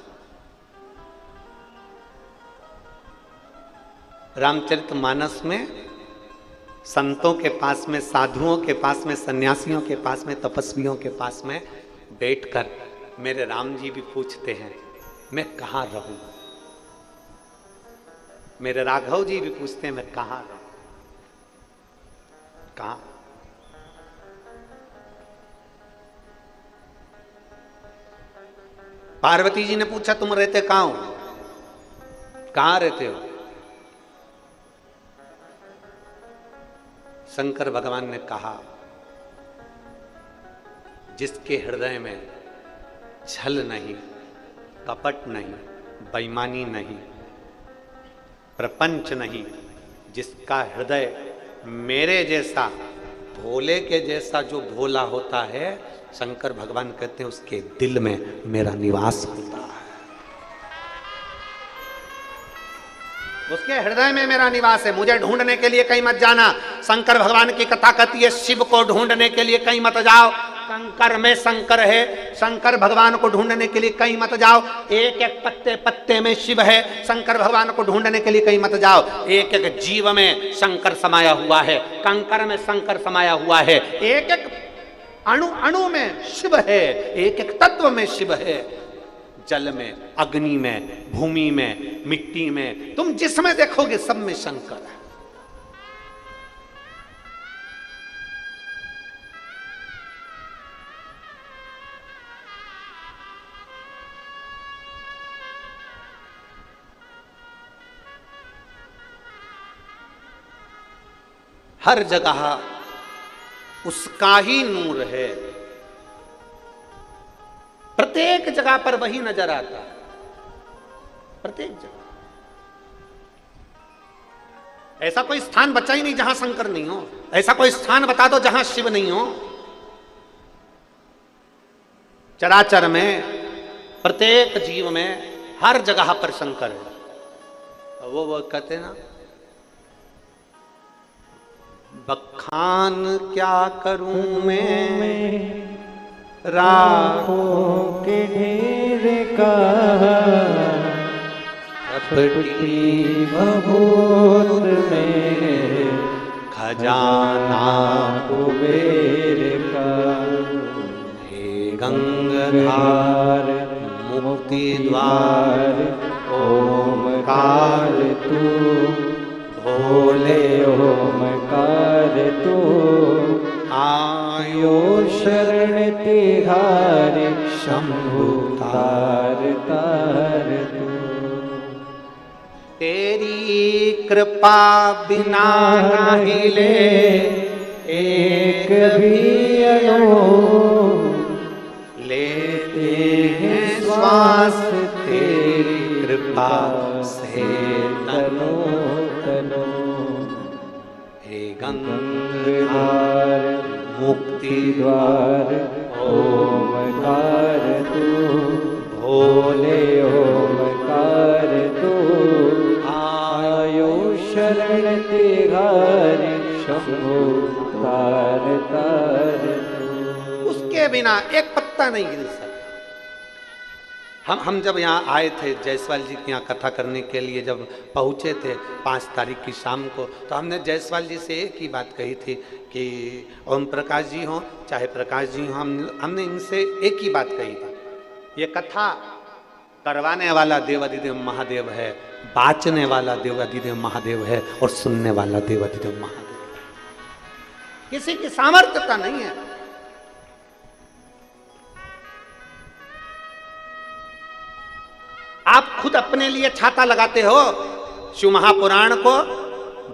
रामचरितमानस में संतों के पास में, साधुओं के पास में, सन्यासियों के पास में, तपस्वियों के पास में बैठकर मेरे राम जी भी पूछते हैं मैं कहां रहूं। मेरे राघव जी भी पूछते हैं मैं कहां रहूं, कहां। पार्वती जी ने पूछा तुम रहते कहां हो, कहां रहते हो? शंकर भगवान ने कहा, जिसके हृदय में छल नहीं, कपट नहीं, बेईमानी नहीं, प्रपंच नहीं, जिसका हृदय मेरे जैसा, भोले के जैसा जो भोला होता है, शंकर भगवान कहते हैं उसके दिल में मेरा निवास होता है, उसके हृदय में मेरा निवास है। मुझे ढूंढने के लिए कहीं मत जाना। शंकर भगवान की कथा कहती है शिव को ढूंढने के लिए कहीं मत जाओ, कंकर में शंकर है। शंकर भगवान को ढूंढने के लिए कहीं मत जाओ, एक एक पत्ते पत्ते में शिव है। शंकर भगवान को ढूंढने के लिए कहीं मत जाओ, एक एक जीव में शंकर समाया हुआ है, कंकर में शंकर समाया हुआ है, एक एक अणु अणु में शिव है, एक एक तत्व में शिव है। जल में, अग्नि में, भूमि में, मिट्टी में, तुम जिसमें देखोगे सब में शंकर है। हर जगह उसका ही नूर है, प्रत्येक जगह पर वही नजर आता है, प्रत्येक जगह। ऐसा कोई स्थान बचा ही नहीं जहां शंकर नहीं हो, ऐसा कोई स्थान बता दो जहां शिव नहीं हो। चराचर में, प्रत्येक जीव में, हर जगह पर शंकर है। वो कहते ना, बखान क्या करूं मैं राखों के ढेर का, कपटी भभूत में खजाना कुबेर का। हे गंगाधार मुक्ति द्वार ओमकार तू, भोले ओमकार तू। आयो शरण तिहारी शंभु तार तार तू। तेरी कृपा बिना नहीं ले एक भी अणु, लेते हैं श्वास तेरी कृपा से तनो तनो। हे गंगाधार मुक्ति द्वार ओमकार तू, भोले ओमकार तू। आयो शरण तिहारी शंभु तार तार। उसके बिना एक पत्ता नहीं गिर सकता। हम जब यहाँ आए थे जायसवाल जी के यहाँ कथा करने के लिए, जब पहुँचे थे 5 तारीख की शाम को, तो हमने जायसवाल जी से एक ही बात कही थी कि ओम प्रकाश जी हों चाहे प्रकाश जी हों, हमने इनसे एक ही बात कही थी, ये कथा करवाने वाला देवाधिदेव महादेव है, बाचने वाला देवाधिदेव महादेव है, और सुनने वाला देवाधिदेव महादेव। किसी की सामर्थ्यता नहीं है। आप खुद अपने लिए छाता लगाते हो। शिव महापुराण को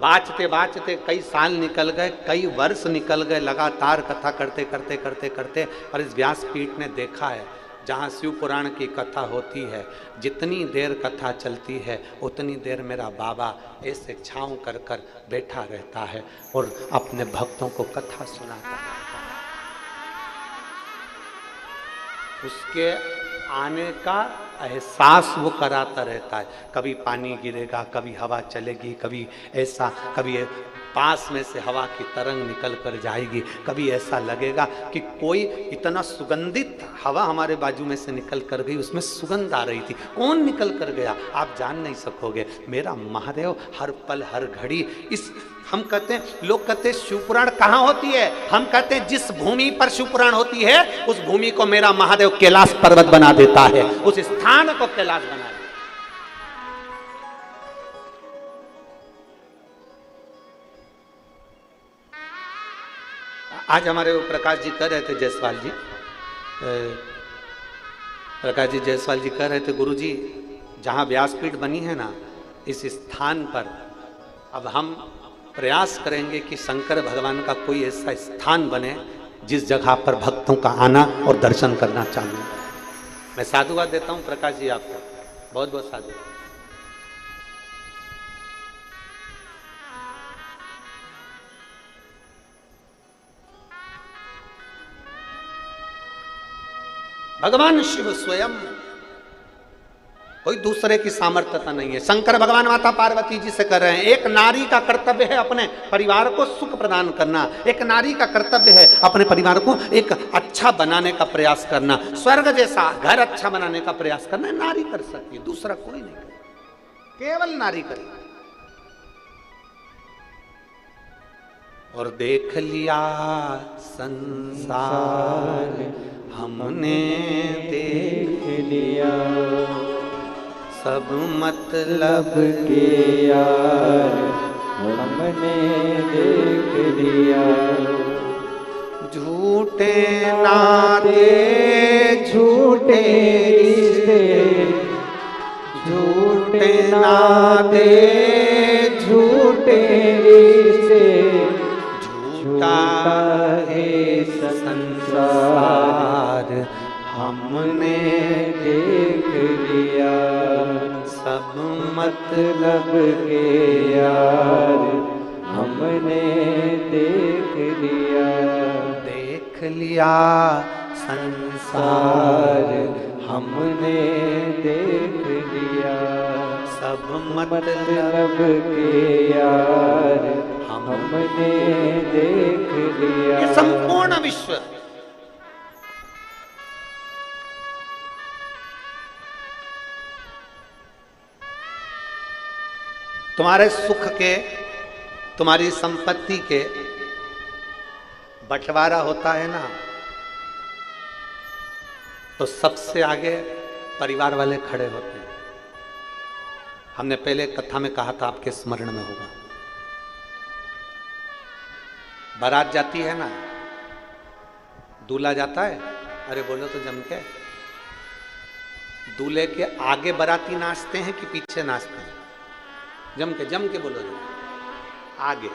बाचते बाचते कई साल निकल गए, कई वर्ष निकल गए, लगातार कथा करते करते करते करते, और इस व्यासपीठ ने देखा है जहाँ शिव पुराण की कथा होती है, जितनी देर कथा चलती है उतनी देर मेरा बाबा ऐसे छाँव कर कर बैठा रहता है और अपने भक्तों को कथा सुनाता रहता है। उसके आने का एहसास वो कराता रहता है। कभी पानी गिरेगा, कभी हवा चलेगी, कभी ऐसा, कभी पास में से हवा की तरंग निकल कर जाएगी, कभी ऐसा लगेगा कि कोई इतना सुगंधित हवा हमारे बाजू में से निकल कर गई, उसमें सुगंध आ रही थी। कौन निकल कर गया आप जान नहीं सकोगे। मेरा महादेव हर पल हर घड़ी इस, हम कहते हैं, लोग कहते हैं शिवपुराण कहाँ होती है, हम कहते हैं जिस भूमि पर शिवपुराण होती है उस भूमि को मेरा महादेव कैलाश पर्वत बना देता है, उस स्थान को कैलाश बना देता है। आज हमारे वो प्रकाश जी कह रहे थे, जायसवाल जी, प्रकाश जी जायसवाल जी कह रहे थे, गुरु जी जहाँ व्यासपीठ बनी है ना, इस स्थान पर अब हम प्रयास करेंगे कि शंकर भगवान का कोई ऐसा स्थान बने जिस जगह पर भक्तों का आना और दर्शन करना चाहिए। मैं साधुवाद देता हूँ प्रकाश जी आपको, बहुत बहुत साधुवाद। भगवान शिव स्वयं, कोई दूसरे की सामर्थ्यता नहीं है। शंकर भगवान माता पार्वती जी से कर रहे हैं, एक नारी का कर्तव्य है अपने परिवार को सुख प्रदान करना, एक नारी का कर्तव्य है अपने परिवार को एक अच्छा बनाने का प्रयास करना, स्वर्ग जैसा घर अच्छा बनाने का प्रयास करना नारी कर सकती है, दूसरा कोई नहीं करे, केवल नारी करे। और देख लिया संसार हमने देख लिया, सब मतलब के यार हमने देख लिया, झूठे नाते झूठे रिश्ते, झूठे नाते झूठे रिश्ते, झूठा है संसार हमने देख लिया, सब मतलब के यार हमने देख लिया, देख लिया संसार हमने देख लिया, सब मतलब के यार हमने देख लिया। ये संपूर्ण विश्व तुम्हारे सुख के, तुम्हारी संपत्ति के बंटवारा होता है ना, तो सबसे आगे परिवार वाले खड़े होते हैं। हमने पहले कथा में कहा था, आपके स्मरण में होगा, बारात जाती है ना, दूल्हा जाता है, अरे बोलो तो जम के, दूल्हे के आगे बाराती नाचते हैं कि पीछे नाचते हैं? जम के बोलो, आगे।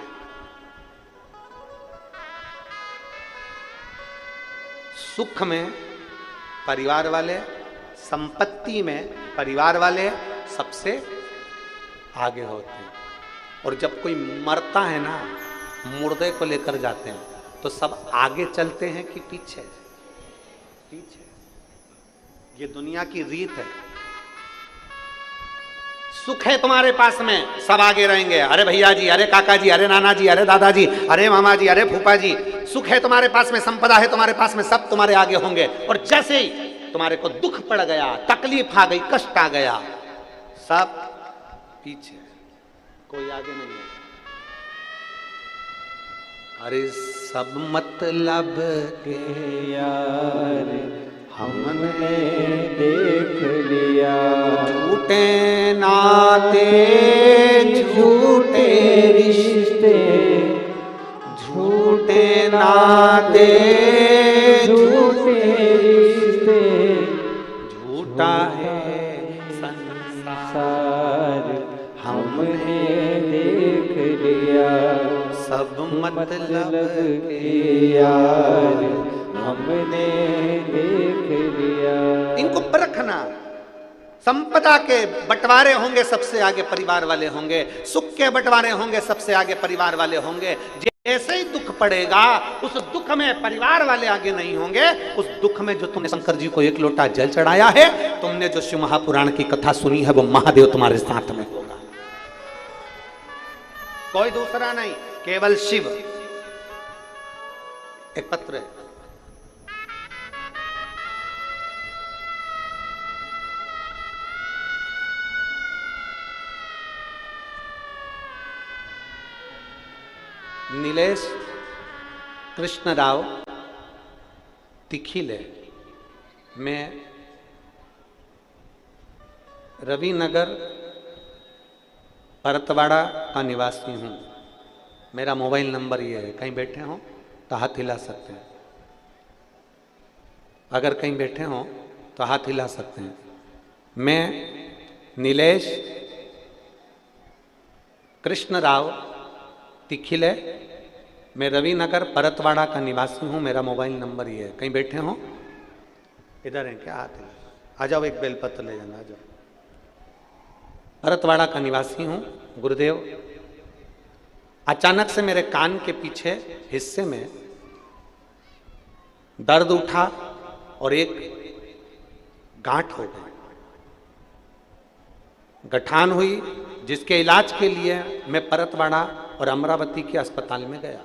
सुख में परिवार वाले, संपत्ति में परिवार वाले सबसे आगे होते हैं। और जब कोई मरता है ना, मुर्दे को लेकर जाते हैं तो सब आगे चलते हैं कि पीछे? पीछे। ये दुनिया की रीत है। सुख है तुम्हारे पास में, सब आगे रहेंगे, अरे भैया जी, अरे काका जी, अरे नाना जी, अरे दादाजी, अरे मामा जी, अरे फूफा जी। सुख है तुम्हारे पास में, संपदा है तुम्हारे पास में, सब तुम्हारे आगे होंगे। और जैसे ही तुम्हारे को दुख पड़ गया, तकलीफ आ गई, कष्ट आ गया, सब पीछे, कोई आगे नहीं है। अरे सब मतलब के यार हमने देख लिया। झूठे नाते झूठे रिश्ते, झूठे नाते झूठे रिश्ते, झूठा है संसार हमने देख लिया। सब मतलब के यार हमने देख लिया। इनको परखना। संपदा के बंटवारे होंगे सबसे आगे परिवार वाले होंगे, सुख के बंटवारे होंगे सबसे आगे परिवार वाले होंगे। जैसे ही दुख पड़ेगा उस दुख में परिवार वाले आगे नहीं होंगे। उस दुख में जो तुमने शंकर जी को एक लोटा जल चढ़ाया है, तुमने जो शिव महापुराण की कथा सुनी है, वो महादेव तुम्हारे साथ में होगा, कोई दूसरा नहीं, केवल शिव। एक पत्र है, नीलेश कृष्णराव तिखिले, मैं रविनगर परतवाड़ा का निवासी हूँ। मेरा मोबाइल नंबर ये है, कहीं बैठे हो तो हाथ हिला सकते हैं, अगर कहीं बैठे हो तो हाथ हिला सकते हैं। मैं नीलेश कृष्णराव तिखिले, मैं रविनगर परतवाड़ा का निवासी हूँ। मेरा मोबाइल नंबर ये है, कहीं बैठे हो, इधर हैं क्या, आते आ जाओ, एक बेलपत्र ले जाना, आ जाओ। परतवाड़ा का निवासी हूँ। गुरुदेव, अचानक से मेरे कान के पीछे हिस्से में दर्द उठा और एक गांठ हो गई, गठान हुई, जिसके इलाज के लिए मैं परतवाड़ा और अमरावती के अस्पताल में गया।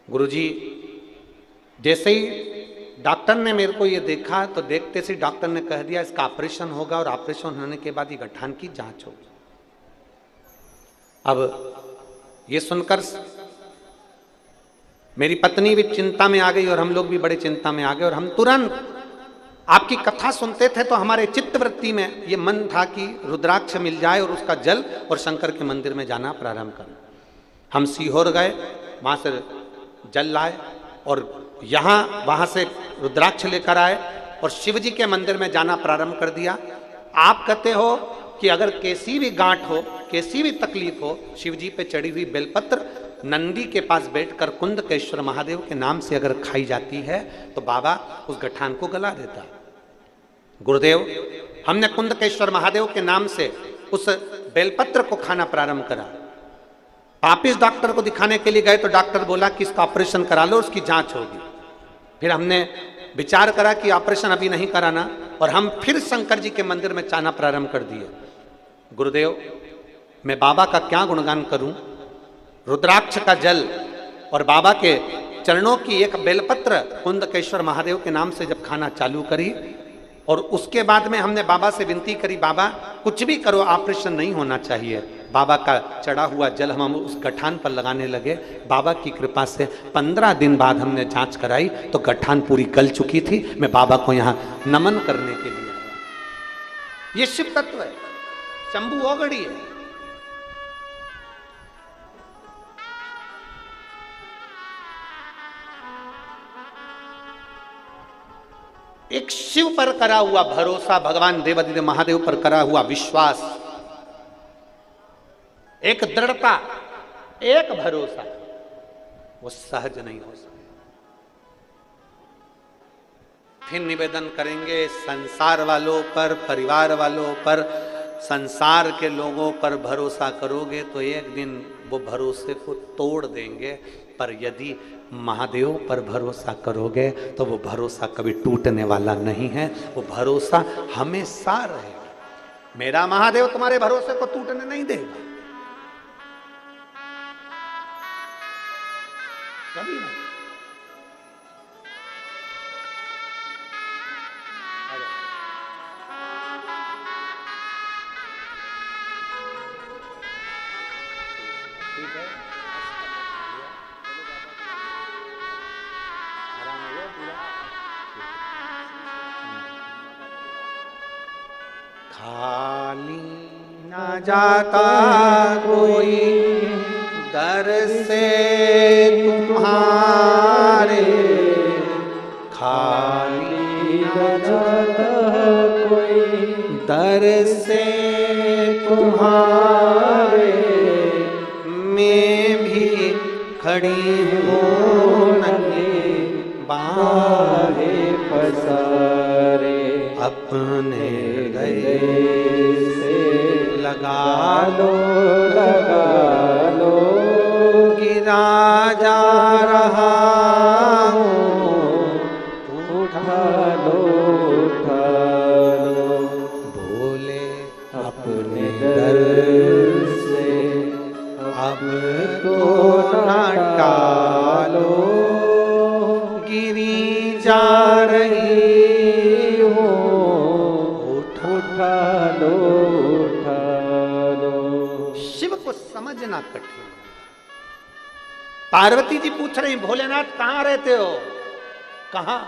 गुरुजी, जैसे ही डॉक्टर ने मेरे को ये देखा तो देखते से डॉक्टर ने कह दिया इसका ऑपरेशन होगा और ऑपरेशन होने के बाद ये गठान की जांच होगी। अब ये सुनकर मेरी पत्नी भी चिंता में आ गई और हम लोग भी बड़े चिंता में आ गए, और हम तुरंत आपकी कथा सुनते थे तो हमारे चित्तवृत्ति में ये मन था कि रुद्राक्ष मिल जाए और उसका जल और शंकर के मंदिर में जाना प्रारंभ करें। हम सीहोर गए, वहाँ से जल लाए और यहाँ वहाँ से रुद्राक्ष लेकर आए और शिव जी के मंदिर में जाना प्रारंभ कर दिया। आप कहते हो कि अगर कैसी भी गांठ हो, कैसी भी तकलीफ हो, शिव जी पे चढ़ी हुई बेलपत्र नंदी के पास बैठकर कुंदकेश्वर महादेव के नाम से अगर खाई जाती है तो बाबा उस गठान को गला देता। गुरुदेव, हमने कुंदकेश्वर महादेव के नाम से उस बेलपत्र को खाना प्रारंभ करा। वापिस डॉक्टर को दिखाने के लिए गए तो डॉक्टर बोला कि इसका ऑपरेशन करा लो, उसकी जांच होगी। फिर हमने विचार करा कि ऑपरेशन अभी नहीं कराना और हम फिर शंकर जी के मंदिर में जाना प्रारंभ कर दिए। गुरुदेव, मैं बाबा का क्या गुणगान करूं। रुद्राक्ष का जल और बाबा के चरणों की एक बेलपत्र कुंदकेश्वर महादेव के नाम से जब खाना चालू करी और उसके बाद में हमने बाबा से विनती करी, बाबा कुछ भी करो, ऑपरेशन नहीं होना चाहिए। बाबा का चढ़ा हुआ जल हम उस गठान पर लगाने लगे। बाबा की कृपा से 15 दिन बाद हमने जांच कराई तो गठान पूरी गल चुकी थी। मैं बाबा को यहाँ नमन करने के लिए आया। ये शिव तत्व है, शंभू ओगड़ी है। एक शिव पर करा हुआ भरोसा, भगवान देवादिदेव महादेव पर करा हुआ विश्वास, एक दृढ़ता, एक भरोसा, वो सहज नहीं हो सकता। फिर निवेदन करेंगे संसार वालों पर, परिवार वालों पर, संसार के लोगों पर भरोसा करोगे तो एक दिन वो भरोसे को तोड़ देंगे, पर यदि महादेव पर भरोसा करोगे तो वो भरोसा कभी टूटने वाला नहीं है, वो भरोसा हमेशा रहेगा। मेरा महादेव तुम्हारे भरोसे को टूटने नहीं देगा, कभी नहीं। ठीक है, आराम हो गया पूरा। जाता कोई दर से तुम्हारे, खाली न जाता कोई दर से तुम्हारे, मैं भी खड़ी हूँ नंगे बाहे पसारे, अपने गए से लगा लगा लो, गिरा जा रहा हूँ, उठा लो उठा लो, भोले अपने दर से अब तो न टालो, गिरी जा रही हो, उठा लो उठा लो। शिव को समझना कठिन। पार्वती जी पूछ रही, भोलेनाथ कहां रहते हो? कहां?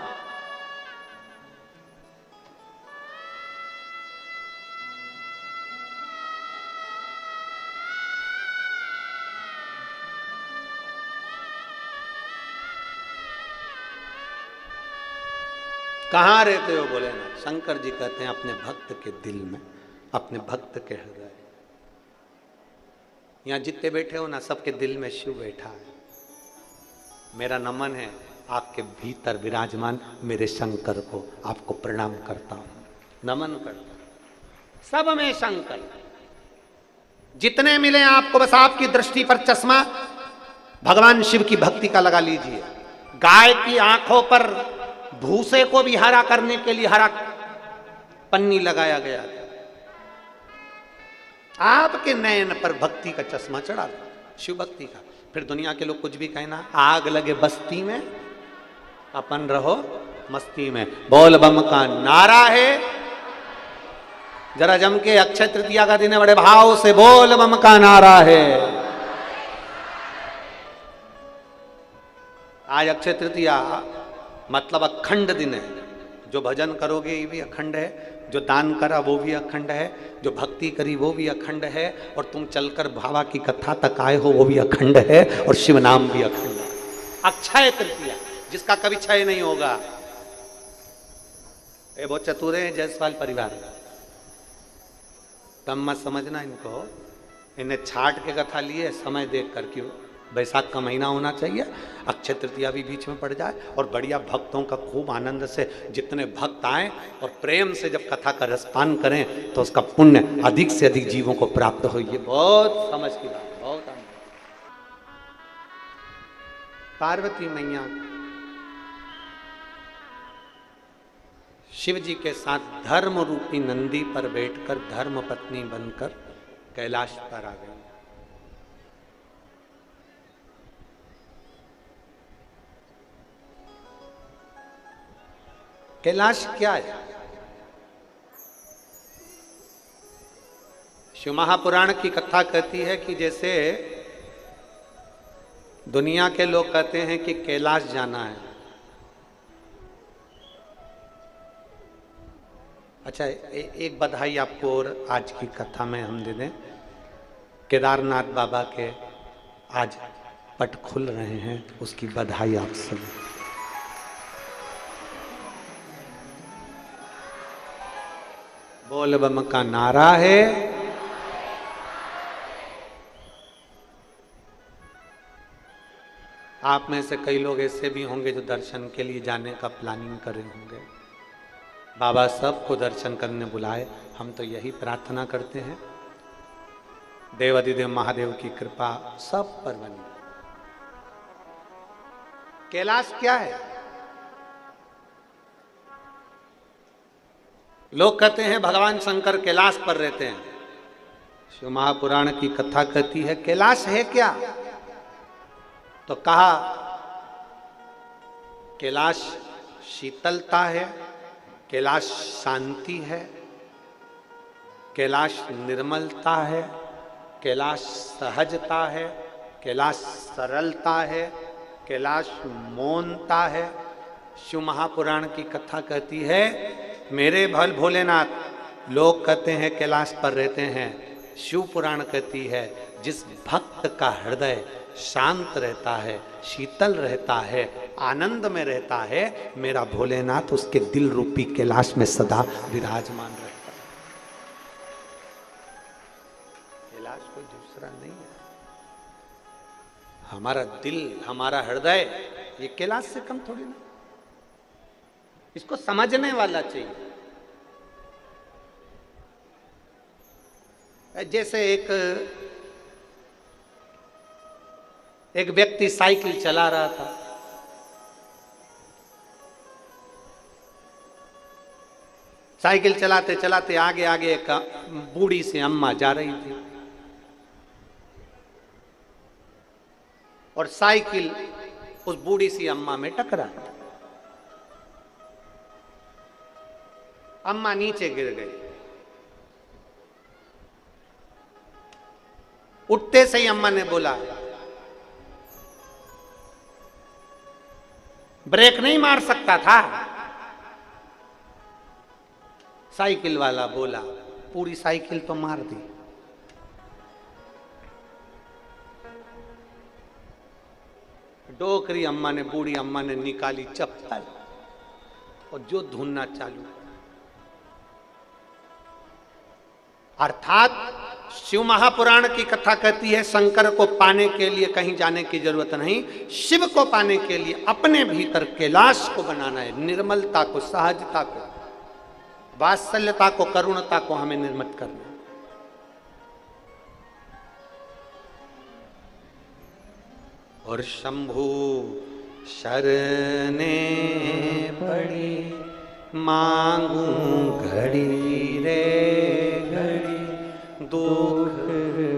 कहां रहते हो भोलेनाथ? शंकर जी कहते हैं अपने भक्त के दिल में, अपने भक्त के हृदय। यहां जितने बैठे हो ना, सबके दिल में शिव बैठा है। मेरा नमन है आपके भीतर विराजमान मेरे शंकर को, आपको प्रणाम करता हूं, नमन करता हूं। सब में शंकर, जितने मिले आपको बस आपकी दृष्टि पर चश्मा भगवान शिव की भक्ति का लगा लीजिए। गाय की आंखों पर भूसे को भी हरा करने के लिए हरा पन्नी लगाया गया था। आपके नयन पर भक्ति का चश्मा चढ़ा दो, शिव भक्ति का। फिर दुनिया के लोग कुछ भी कहना, आग लगे बस्ती में अपन रहो मस्ती में, बोल बम का नारा है। जरा जम के, अक्षय तृतीया का दिन है, बड़े भाव से बोल बम का नारा है। आज अक्षय तृतीया मतलब अखंड दिन है। जो भजन करोगे ये भी अखंड है, जो दान करा वो भी अखंड है, जो भक्ति करी वो भी अखंड है, और तुम चलकर भावा की कथा तक आए हो वो भी अखंड है, और शिव नाम भी अखंड है। अक्षय तृतीया जिसका कभी क्षय नहीं होगा। ये बहुत चतुर है जायसवाल परिवार, तब मत समझना इनको, इन्हें छाट के कथा लिए समय देख कर। क्यों? बैसाख का महीना होना चाहिए, अक्षय तृतीया भी बीच में पड़ जाए, और बढ़िया भक्तों का खूब आनंद से जितने भक्त आए और प्रेम से जब कथा का रसपान करें तो उसका पुण्य अधिक से अधिक जीवों को प्राप्त हो। ये बहुत समझ की बात, बहुत आनंद। पार्वती मैया शिव जी के साथ धर्म रूपी नंदी पर बैठकर धर्म पत्नी बनकर कैलाश पर आ गई। कैलाश क्या है? शिव महापुराण की कथा कहती है कि जैसे दुनिया के लोग कहते हैं कि कैलाश जाना है। अच्छा, एक बधाई आपको और आज की कथा में हम दे दें। केदारनाथ बाबा के आज पट खुल रहे हैं, उसकी बधाई आप सभी। बोल बम का नारा है। आप में से कई लोग ऐसे भी होंगे जो दर्शन के लिए जाने का प्लानिंग कर रहे होंगे। बाबा सबको दर्शन करने बुलाए, हम तो यही प्रार्थना करते हैं देवाधिदेव महादेव की कृपा सब पर बनी। कैलाश क्या है? लोग कहते हैं भगवान शंकर कैलाश पर रहते हैं। शिव महापुराण की कथा कहती है कैलाश है क्या? तो कहा कैलाश शीतलता है, कैलाश शांति है, कैलाश निर्मलता है, कैलाश सहजता है, कैलाश सरलता है, कैलाश मौनता है। शिव महापुराण की कथा कहती है मेरे भोलेनाथ, लोग कहते हैं कैलाश पर रहते हैं, शिव पुराण कहती है जिस भक्त का हृदय शांत रहता है, शीतल रहता है, आनंद में रहता है, मेरा भोलेनाथ उसके दिल रूपी कैलाश में सदा विराजमान रहता है। कैलाश कोई दूसरा नहीं है, हमारा दिल, हमारा हृदय, ये कैलाश से कम थोड़ी ना। इसको समझने वाला चाहिए। जैसे एक व्यक्ति साइकिल चला रहा था, साइकिल चलाते चलाते आगे आगे एक बूढ़ी सी अम्मा जा रही थी और साइकिल उस बूढ़ी सी अम्मा में टकरा। अम्मा नीचे गिर गई। उठते से ही अम्मा ने बोला, ब्रेक नहीं मार सकता था? साइकिल वाला बोला, पूरी साइकिल तो मार दी। डोकरी अम्मा ने, बूढ़ी अम्मा ने निकाली चप्पल और जो धुनना चालू। अर्थात शिव महापुराण की कथा कहती है शंकर को पाने के लिए कहीं जाने की जरूरत नहीं, शिव को पाने के लिए अपने भीतर कैलाश को बनाना है। निर्मलता को, सहजता को, वात्सल्यता को, करुणता को हमें निर्मित करना है। और शंभु शरणे पड़ी मांगू घड़ी रे घड़ी, दुख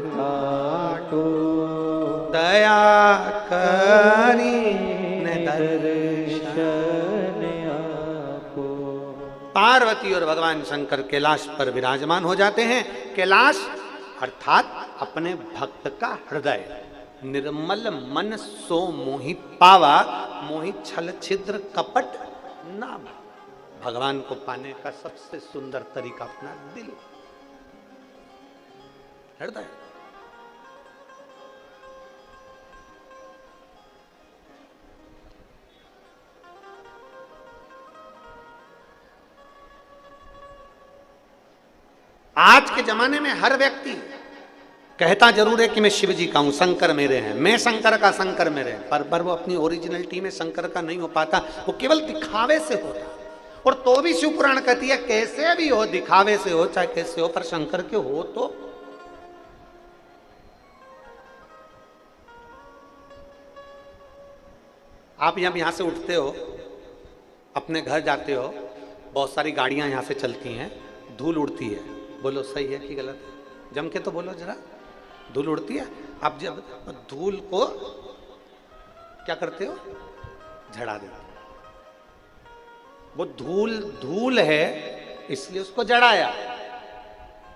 काटो दया करी दर्शन आपो। पार्वती और भगवान शंकर कैलाश पर विराजमान हो जाते हैं। कैलाश अर्थात अपने भक्त का हृदय। निर्मल मन सो मोहि पावा, मोहि छल छिद्र कपट ना। भगवान को पाने का सबसे सुंदर तरीका अपना दिल, हृदय। आज के जमाने में हर व्यक्ति कहता जरूर है कि मैं शिव जी का हूं, शंकर मेरे हैं, मैं शंकर का, शंकर मेरे हैं, पर वो अपनी ओरिजिनलिटी में शंकर का नहीं हो पाता। वो केवल दिखावे से होता। और तो भी शिव पुराण कहती है कैसे भी हो, दिखावे से हो चाहे कैसे हो, पर शंकर के हो तो। आप यहां से उठते हो, अपने घर जाते हो, बहुत सारी गाड़ियां यहां से चलती हैं, धूल उड़ती है। बोलो सही है कि गलत है? जम के तो बोलो जरा। धूल उड़ती है। आप जब धूल को क्या करते हो? झड़ा देते हो। वो धूल है इसलिए उसको जड़ाया।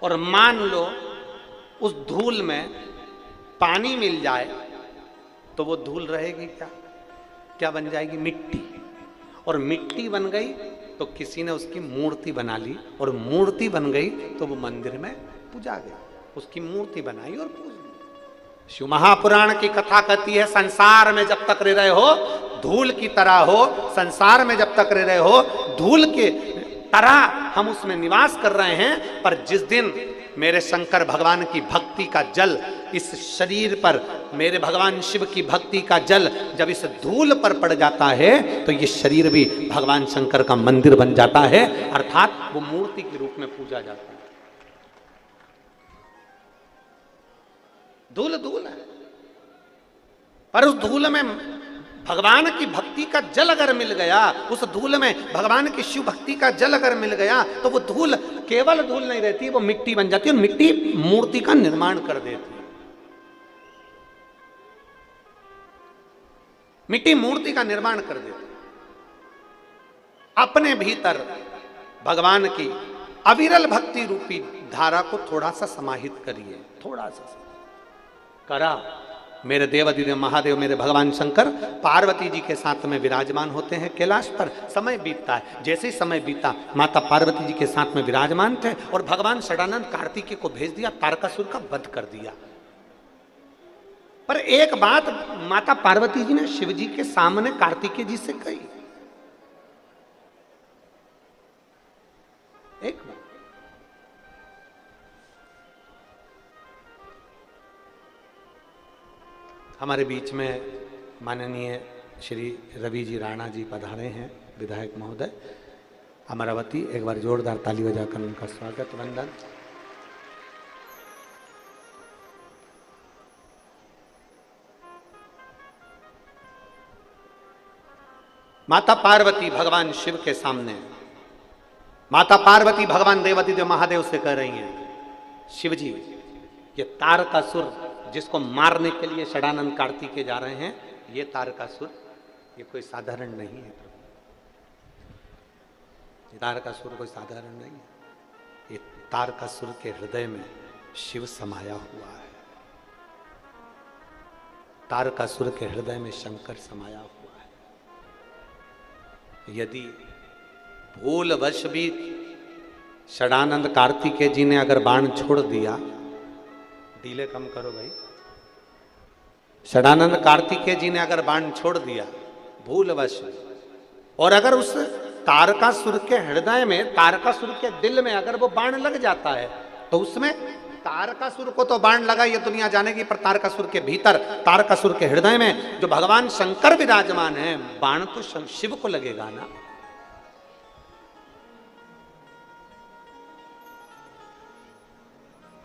और मान लो उस धूल में पानी मिल जाए तो वो धूल रहेगी क्या? क्या बन जाएगी? मिट्टी। और मिट्टी बन गई तो किसी ने उसकी मूर्ति बना ली, और मूर्ति बन गई तो वो मंदिर में पूजा गई। उसकी मूर्ति बनाई और पूज ली। शिव महापुराण की कथा कहती है संसार में जब तक रह रहे हो धूल की तरह हो, संसार में जब तक रह रहे हो धूल के तरह हम उसमें निवास कर रहे हैं। पर जिस दिन मेरे शंकर भगवान की भक्ति का जल इस शरीर पर, मेरे भगवान शिव की भक्ति का जल जब इस धूल पर पड़ जाता है तो ये शरीर भी भगवान शंकर का मंदिर बन जाता है। अर्थात वो मूर्ति के रूप में पूजा जाता है। धूल धूल है, पर उस धूल में भगवान की भक्ति का जल अगर मिल गया, उस धूल में भगवान की शिव भक्ति का जल अगर मिल गया तो वो धूल केवल धूल नहीं रहती, वो मिट्टी बन जाती है। और मिट्टी मूर्ति का निर्माण कर देती है। मिट्टी मूर्ति का निर्माण कर देती है। अपने भीतर भगवान की अविरल भक्ति रूपी धारा को थोड़ा सा समाहित करिए। थोड़ा सा करा मेरे देवाधिदेव महादेव, मेरे भगवान शंकर पार्वती जी के साथ में विराजमान होते हैं कैलाश पर। समय बीतता है, जैसे ही समय बीता माता पार्वती जी के साथ में विराजमान थे और भगवान षडानंद कार्तिकेय को भेज दिया, तारकासुर का वध कर दिया। पर एक बात माता पार्वती जी ने शिव जी के सामने कार्तिकेय जी से कही, एक बात, हमारे बीच में माननीय श्री रवि जी राणा जी पधारे हैं, विधायक महोदय अमरावती। एक बार जोरदार ताली बजाकर उनका स्वागत वंदन। माता पार्वती भगवान शिव के सामने, माता पार्वती भगवान देवाधिदेव महादेव से कह रही हैं, शिव जी ये तारकासुर जिसको मारने के लिए षडानंद कार्तिकेय जा रहे हैं, ये तारकासुर ये कोई साधारण नहीं है प्रभु, ये तारकासुर कोई साधारण नहीं है। ये तारकासुर के हृदय में शिव समाया हुआ है, तारकासुर के हृदय में शंकर समाया हुआ है। यदि भूलवश भी षडानंद कार्तिकेय जी ने अगर बाण छोड़ दिया, डीले कम करो भाई, षडानंद कार्तिकेय जी ने अगर बाण छोड़ दिया भूलवश, और अगर उस तारकासुर के हृदय में, तारकासुर के दिल में अगर वो बाण लग जाता है, तो उसमें तारकासुर को तो बाण लगा ये दुनिया जानेगी, पर तारकासुर के भीतर, तारकासुर के हृदय में जो भगवान शंकर विराजमान है, बाण तो शिव को लगेगा ना।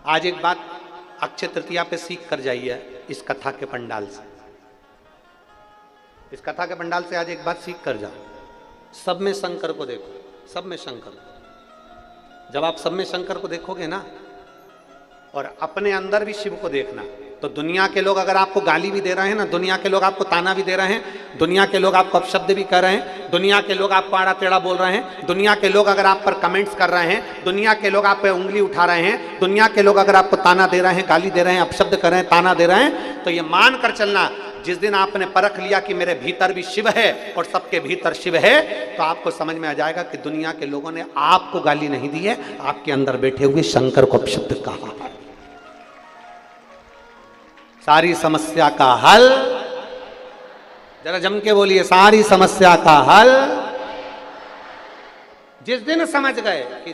आज एक बात अक्षय तृतीया पे सीख कर जाइए इस कथा के पंडाल से, इस कथा के पंडाल से आज एक बात सीख कर जाओ। सब में शंकर को देखो, सब में शंकर को। जब आप सब में शंकर को देखोगे ना, और अपने अंदर भी शिव को देखना, तो दुनिया के लोग अगर आपको गाली भी दे रहे हैं ना, दुनिया के लोग आपको ताना भी दे रहे हैं, दुनिया के लोग आपको अपशब्द भी कर रहे हैं, दुनिया के लोग आपको आड़ा टेढ़ा बोल रहे हैं, दुनिया के लोग अगर आप पर कमेंट्स कर रहे हैं, दुनिया के लोग आप पे उंगली उठा रहे हैं, दुनिया के लोग अगर आपको ताना दे रहे हैं, गाली दे रहे हैं, अपशब्द कर रहे हैं, ताना दे रहे हैं, तो ये मान कर चलना, जिस दिन आपने परख लिया कि मेरे भीतर भी शिव है और सबके भीतर शिव है, तो आपको समझ में आ जाएगा कि दुनिया के लोगों ने आपको गाली नहीं दी है, आपके अंदर बैठे हुए शंकर को अपशब्द कहा है। सारी समस्या का हल, जरा जम के बोलिए, सारी समस्या का हल जिस दिन समझ गए कि